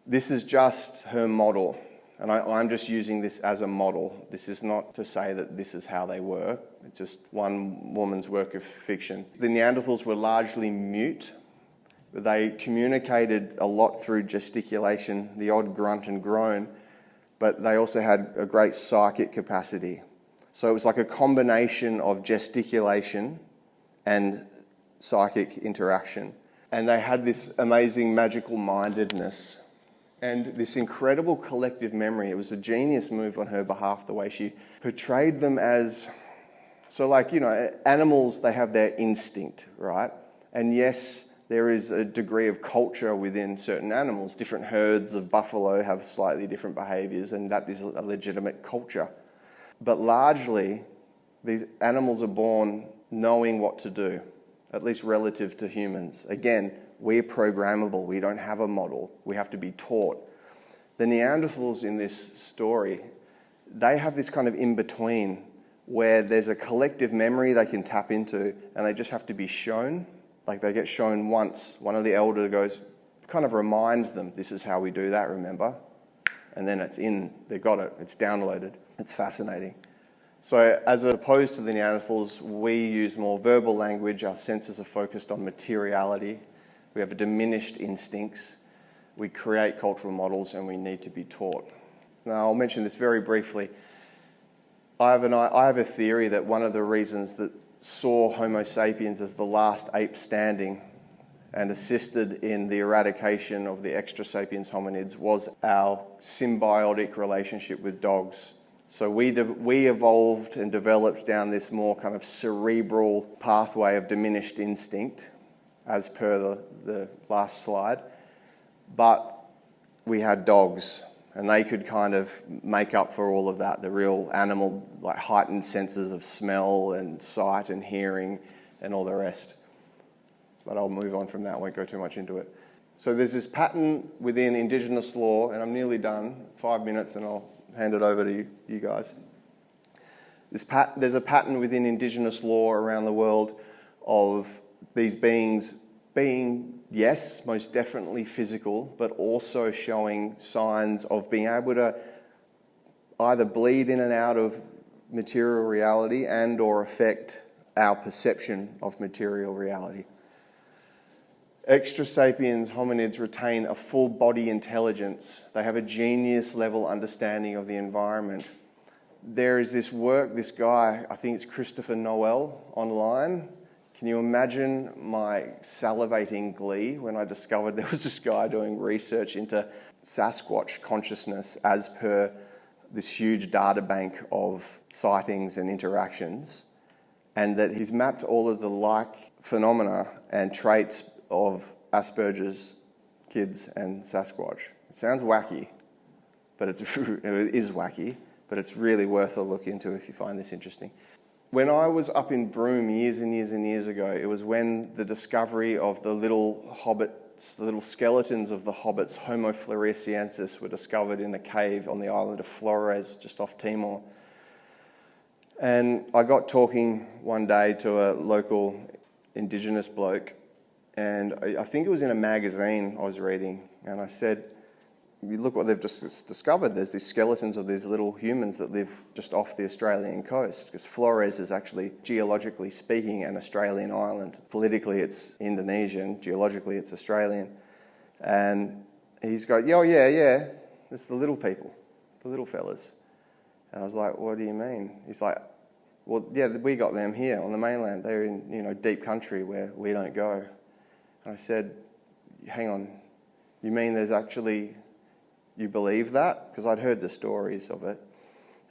this is just her model, and I'm just using this as a model. This is not to say that this is how they were. It's just one woman's work of fiction. The Neanderthals were largely mute. They communicated a lot through gesticulation, the odd grunt and groan, but they also had a great psychic capacity. So it was like a combination of gesticulation and psychic interaction. And they had this amazing magical mindedness and this incredible collective memory. It was a genius move on her behalf, the way she portrayed them as... So like, animals, they have their instinct, right? And yes, there is a degree of culture within certain animals. Different herds of buffalo have slightly different behaviours, and that is a legitimate culture. But largely, these animals are born knowing what to do, at least relative to humans. Again, we're programmable. We don't have a model. We have to be taught. The Neanderthals in this story, they have this kind of in-between where there's a collective memory they can tap into and they just have to be shown. Like they get shown once. One of the elder goes, kind of reminds them, this is how we do that, remember? And then it's in, they've got it, it's downloaded. It's fascinating. So as opposed to the Neanderthals, we use more verbal language. Our senses are focused on materiality. We have diminished instincts. We create cultural models and we need to be taught. Now, I'll mention this very briefly. I have a theory that one of the reasons that saw Homo sapiens as the last ape standing and assisted in the eradication of the extra-sapiens hominids was our symbiotic relationship with dogs. So we evolved and developed down this more kind of cerebral pathway of diminished instinct, as per the last slide. But we had dogs, and they could kind of make up for all of that, the real animal, like heightened senses of smell and sight and hearing and all the rest. But I'll move on from that, I won't go too much into it. So there's this pattern within Indigenous law, and I'm nearly done, 5 minutes, and I'll hand it over to you guys. There's a pattern within Indigenous law around the world of these beings being, yes, most definitely physical, but also showing signs of being able to either bleed in and out of material reality and or affect our perception of material reality. Extra-sapiens hominids retain a full body intelligence. They have a genius level understanding of the environment. There is this work, this guy, I think it's Christopher Noel online. Can you imagine my salivating glee when I discovered there was this guy doing research into Sasquatch consciousness as per this huge data bank of sightings and interactions, and that he's mapped all of the like phenomena and traits of Asperger's kids and Sasquatch. It sounds wacky, but it is wacky, but it's really worth a look into if you find this interesting. When I was up in Broome years and years and years ago, it was when the discovery of the little hobbits, the little skeletons of the hobbits, Homo floresiensis, were discovered in a cave on the island of Flores, just off Timor. And I got talking one day to a local Indigenous bloke, and I think it was in a magazine I was reading, and I said, you look what they've just discovered, there's these skeletons of these little humans that live just off the Australian coast, because Flores is actually, geologically speaking, an Australian island. Politically it's Indonesian, geologically it's Australian. And he's going, oh yeah, it's the little people, the little fellas. And I was like, what do you mean? He's like, well, yeah, we got them here on the mainland. They're in, deep country where we don't go. And I said, hang on, you mean there's actually, you believe that? Because I'd heard the stories of it.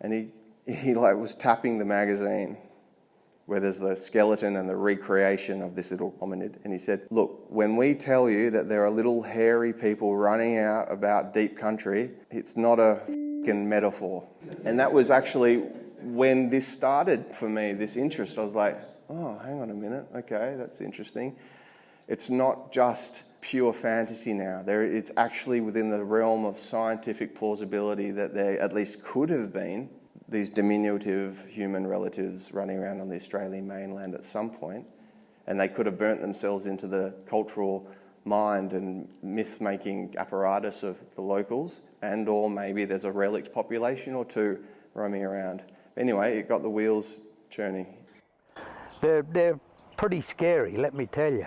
And he was tapping the magazine where there's the skeleton and the recreation of this little hominid. And he said, look, when we tell you that there are little hairy people running out about deep country, it's not a f***ing metaphor. And that was actually when this started for me, this interest. I was like, oh, hang on a minute. Okay, that's interesting. It's not just pure fantasy now. It's actually within the realm of scientific plausibility that there at least could have been these diminutive human relatives running around on the Australian mainland at some point, and they could have burnt themselves into the cultural mind and myth-making apparatus of the locals, and or maybe there's a relict population or two roaming around. Anyway, it got the wheels churning. They're pretty scary, let me tell you.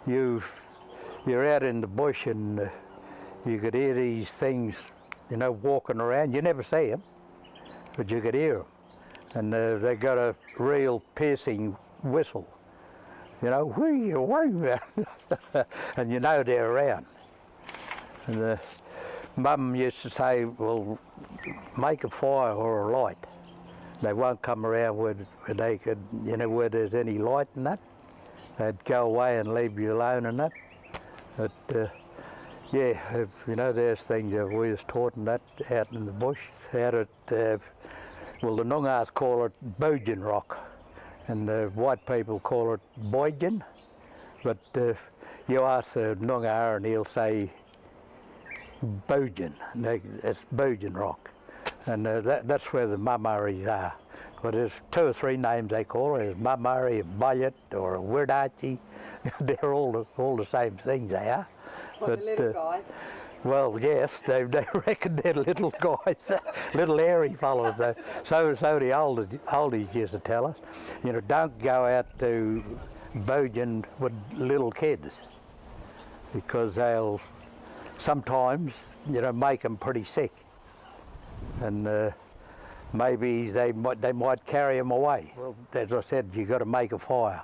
You're out in the bush and you could hear these things, walking around. You never see them, but you could hear them. And they got a real piercing whistle. Whee, and they're around. And Mum used to say, well, make a fire or a light. They won't come around where they could, where there's any light and that. They'd go away and leave you alone and that. But there's things that we was taught and that out in the bush, how to Well, the Noongars call it Bÿrn rock, and the white people call it Bÿrn. But you ask the Noongar and he'll say Bÿrn. It's Bÿrn rock, and that's where the Murris are. But there's 2 or 3 names they call it. There's Murri, a Bullet, or a Wirdachi. They're all the same thing they are. Like the little guys. Well, yes, they reckon they're little guys, little hairy fellows. So the oldies used to tell us, you know, don't go out to Bÿrn with little kids, because they'll sometimes, you know, make them pretty sick, and maybe they might carry them away. Well, as I said, you got to make a fire,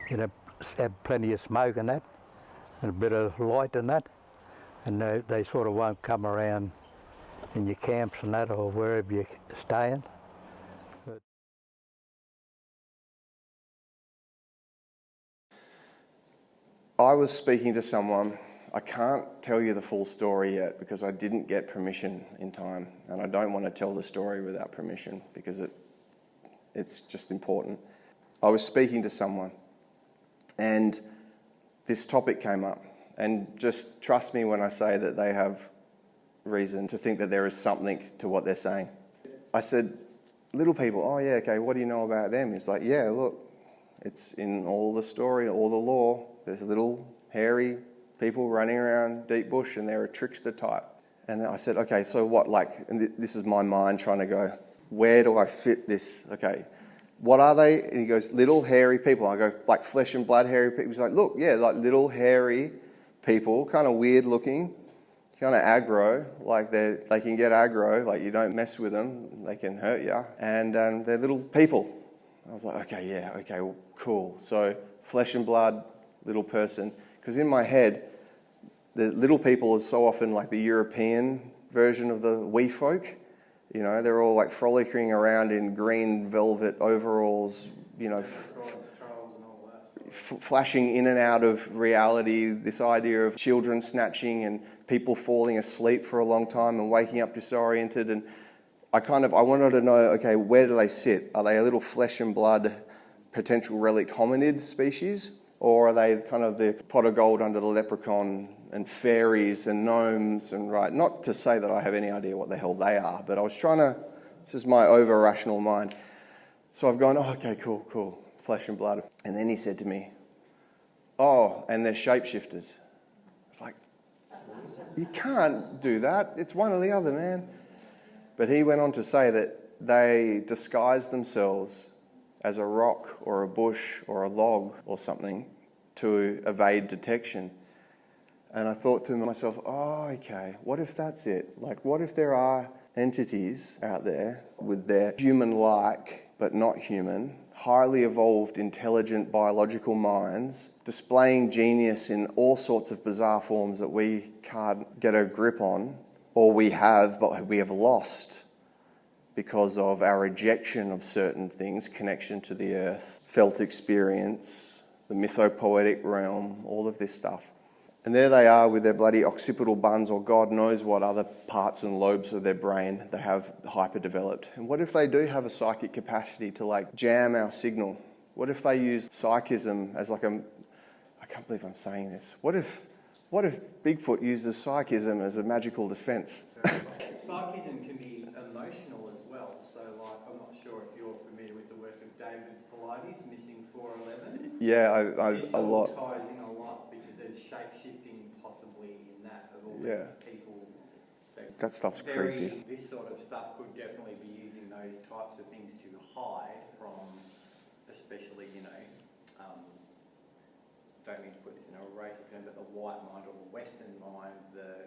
you know, have plenty of smoke and that, and a bit of light and that, and they sort of won't come around in your camps and that, or wherever you're staying. I was speaking to someone. I can't tell you the full story yet because I didn't get permission in time, and I don't want to tell the story without permission because it's just important. I was speaking to someone and this topic came up, and just trust me when I say that they have reason to think that there is something to what they're saying. I said, little people, oh yeah, okay, what do you know about them? It's like, yeah, look, it's in all the story, all the lore, there's little hairy people running around deep bush and they're a trickster type. And I said, okay, so what, like, and this is my mind trying to go, where do I fit this? Okay, what are they? And he goes, little hairy people. I go, like flesh and blood hairy people. He's like, look, yeah, like little hairy people, kind of weird looking, kind of aggro, like they can get aggro, like you don't mess with them, they can hurt you, and they're little people. I was like, okay, yeah, okay, well, cool. So flesh and blood, little person, because in my head, the little people is so often like the European version of the wee folk. You know, they're all like frolicking around in green velvet overalls, you know, flashing in and out of reality, this idea of children snatching and people falling asleep for a long time and waking up disoriented. And I wanted to know, okay, where do they sit? Are they a little flesh and blood potential relict hominid species? Or are they kind of the pot of gold under the leprechaun and fairies and gnomes and right? Not to say that I have any idea what the hell they are, but I was trying to, this is my over-rational mind. So I've gone, oh, okay, cool, flesh and blood. And then he said to me, oh, and they're shapeshifters. It's like, you can't do that. It's one or the other, man. But he went on to say that they disguise themselves as a rock or a bush or a log or something to evade detection. And I thought to myself, oh, okay, what if that's it? Like, what if there are entities out there with their human-like, but not human, highly evolved, intelligent, biological minds, displaying genius in all sorts of bizarre forms that we can't get a grip on, or we have, but we have lost because of our rejection of certain things, connection to the earth, felt experience, the mythopoetic realm, all of this stuff. And there they are with their bloody occipital buns or God knows what other parts and lobes of their brain they have hyper-developed. And what if they do have a psychic capacity to like jam our signal? What if they use psychism as like a... I can't believe I'm saying this. What if Bigfoot uses psychism as a magical defence? Psychism can be emotional as well. So like, I'm not sure if you're familiar with the work of David Paulides, Missing 411. Yeah, this a lot. Ties in a lot because there's shape-shifting possibly in that of all Yeah. these people. That stuff's creepy. This sort of stuff could definitely be using those types of things to hide from, especially, you know, don't mean to put this in a racist term, but the white mind or the Western mind, the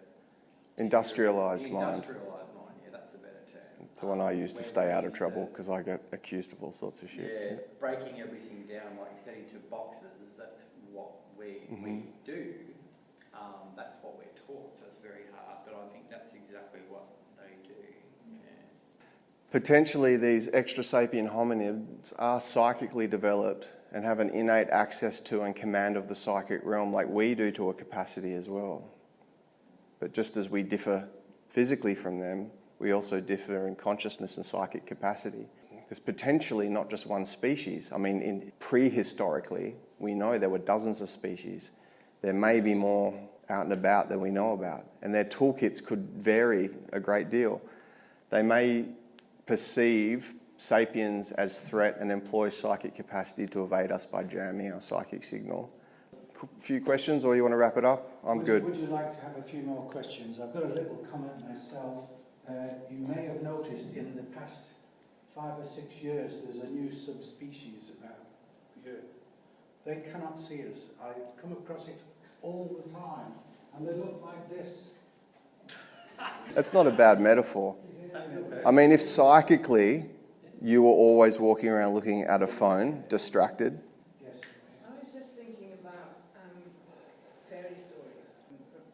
Industrialised mind. Industrialised mind, yeah, that's a better term. It's the one I use to stay out of trouble because I get accused of all sorts of shit. Yeah, breaking everything down, like you said, into boxes, that's what we do. That's what we're taught, so it's very hard, but I think that's exactly what they do. Yeah. Potentially these extra-sapien hominids are psychically developed and have an innate access to and command of the psychic realm like we do to a capacity as well. But just as we differ physically from them, we also differ in consciousness and psychic capacity. There's potentially not just one species. I mean, prehistorically, we know there were dozens of species. There may be more out and about than we know about, and their toolkits could vary a great deal. They may perceive sapiens as threat and employ psychic capacity to evade us by jamming our psychic signal. A few questions, or you want to wrap it up? I'm good. Would you like to have a few more questions? I've got a little comment myself. You may have noticed in the past 5 or 6 years there's a new subspecies about the Earth. They cannot see us. I come across it all the time, and they look like this. That's not a bad metaphor. I mean, if psychically you were always walking around looking at a phone, distracted. Yes. I was just thinking about fairy stories.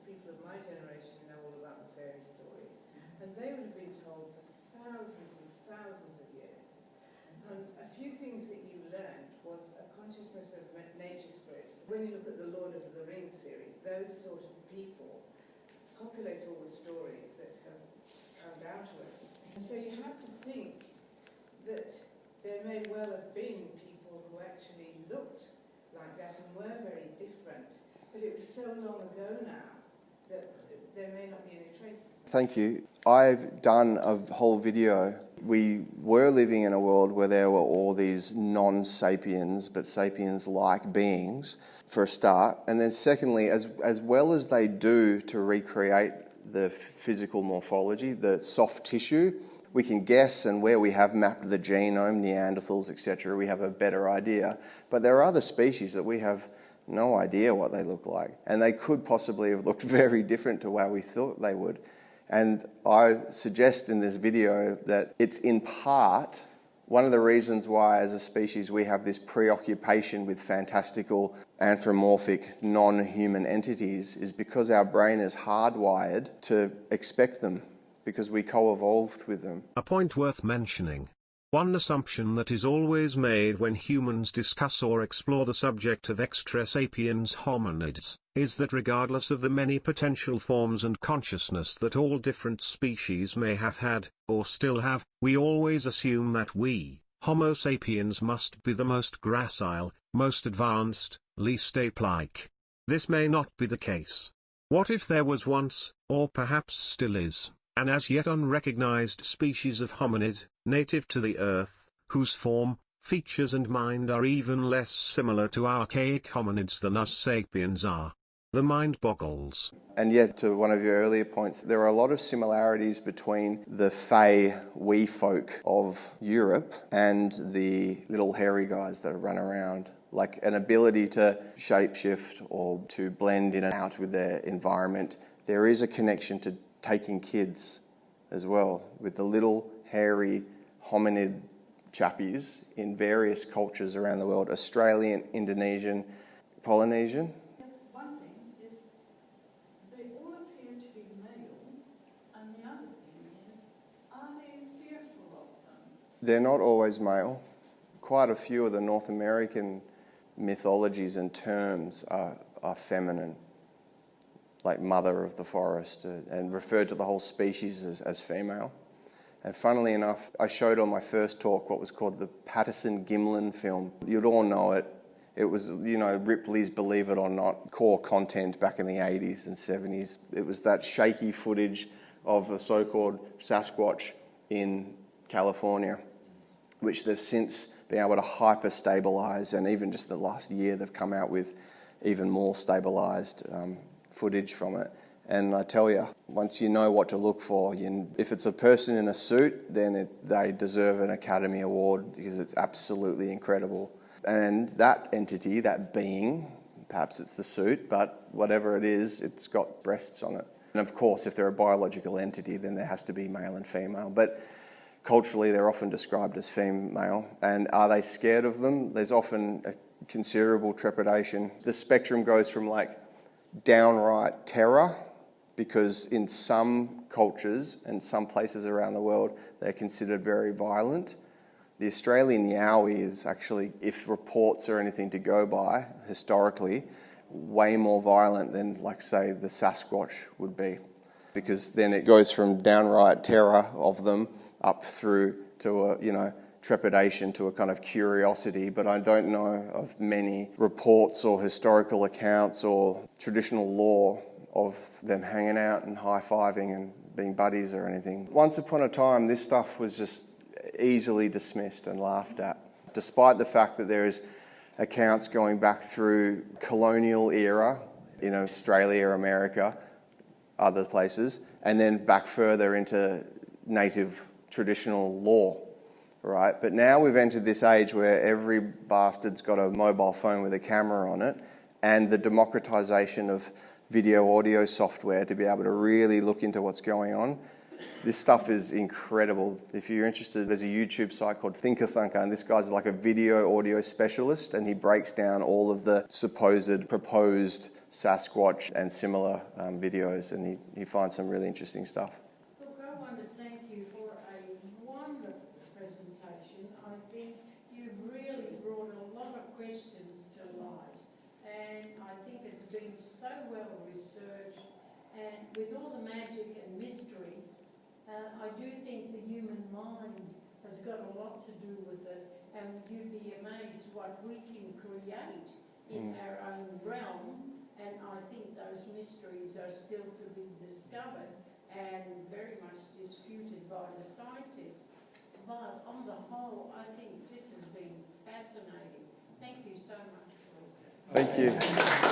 People of my generation know all about the fairy stories, and they would have been told for thousands and thousands of years. And a few things that you learned was a consciousness of nature spirits. When you look at the Lord of the Rings series, those sort of people populate all the stories that have come down to us. And so you have to think that there may well have been people who actually looked like that and were very different, but it was so long ago now that there may not be any trace. Thank you. I've done a whole video. We were living in a world where there were all these non-sapiens, but sapiens-like beings, for a start. And then secondly, as well as they do to recreate the physical morphology, the soft tissue, we can guess, and where we have mapped the genome, Neanderthals, etc., we have a better idea. But there are other species that we have no idea what they look like. And they could possibly have looked very different to how we thought they would. And I suggest in this video that it's in part one of the reasons why, as a species, we have this preoccupation with fantastical, anthropomorphic, non-human entities is because our brain is hardwired to expect them, because we co-evolved with them. A point worth mentioning. One assumption that is always made when humans discuss or explore the subject of extra-sapiens hominids, is that regardless of the many potential forms and consciousness that all different species may have had, or still have, we always assume that we, Homo sapiens, must be the most gracile, most advanced, least ape-like. This may not be the case. What if there was once, or perhaps still is, an as yet unrecognized species of hominid, native to the Earth, whose form, features and mind are even less similar to archaic hominids than us sapiens are? The mind boggles. And yet, to one of your earlier points, there are a lot of similarities between the Fey wee folk of Europe and the little hairy guys that run around. Like an ability to shapeshift or to blend in and out with their environment. There is a connection to taking kids as well, with the little hairy hominid chappies in various cultures around the world, Australian, Indonesian, Polynesian. One thing is they all appear to be male, and the other thing is, are they fearful of them? They're not always male. Quite a few of the North American mythologies and terms are feminine, like mother of the forest, and referred to the whole species as female. And funnily enough, I showed on my first talk what was called the Patterson-Gimlin film. You'd all know it. It was, Ripley's Believe It or Not core content back in the 80s and 70s. It was that shaky footage of the so-called Sasquatch in California, which they've since been able to hyper-stabilise, and even just the last year they've come out with even more stabilised footage from it. And I tell you, once you know what to look for, if it's a person in a suit, then they deserve an Academy Award, because it's absolutely incredible. And that entity, that being, perhaps it's the suit, but whatever it is, it's got breasts on it. And of course, if they're a biological entity, then there has to be male and female. But culturally, they're often described as female. And are they scared of them? There's often a considerable trepidation. The spectrum goes from downright terror, because in some cultures and some places around the world, they're considered very violent. The Australian Yowie is actually, if reports are anything to go by, historically, way more violent than, say, the Sasquatch would be. because then it goes from downright terror of them up through to a, trepidation, to a kind of curiosity. But I don't know of many reports or historical accounts or traditional lore of them hanging out and high-fiving and being buddies or anything. Once upon a time, this stuff was just easily dismissed and laughed at, despite the fact that there is accounts going back through colonial era in Australia, America, other places, and then back further into native traditional lore, right? But now we've entered this age where every bastard's got a mobile phone with a camera on it, and the democratization of video audio software to be able to really look into what's going on. This stuff is incredible. If you're interested, there's a YouTube site called Thinker Thunker, and this guy's like a video audio specialist, and he breaks down all of the supposed proposed Sasquatch and similar videos, and he finds some really interesting stuff. Look, I want to thank you for a wonderful presentation. I think you've really brought a lot of questions to light, and I think it's been so well researched, and with all the magic and mystery, I do think the human mind has got a lot to do with it, and you'd be amazed what we can create in our own realm, and I think those mysteries are still to be discovered and very much disputed by the scientists. But on the whole, I think this has been fascinating. Thank you so much for that. Thank you.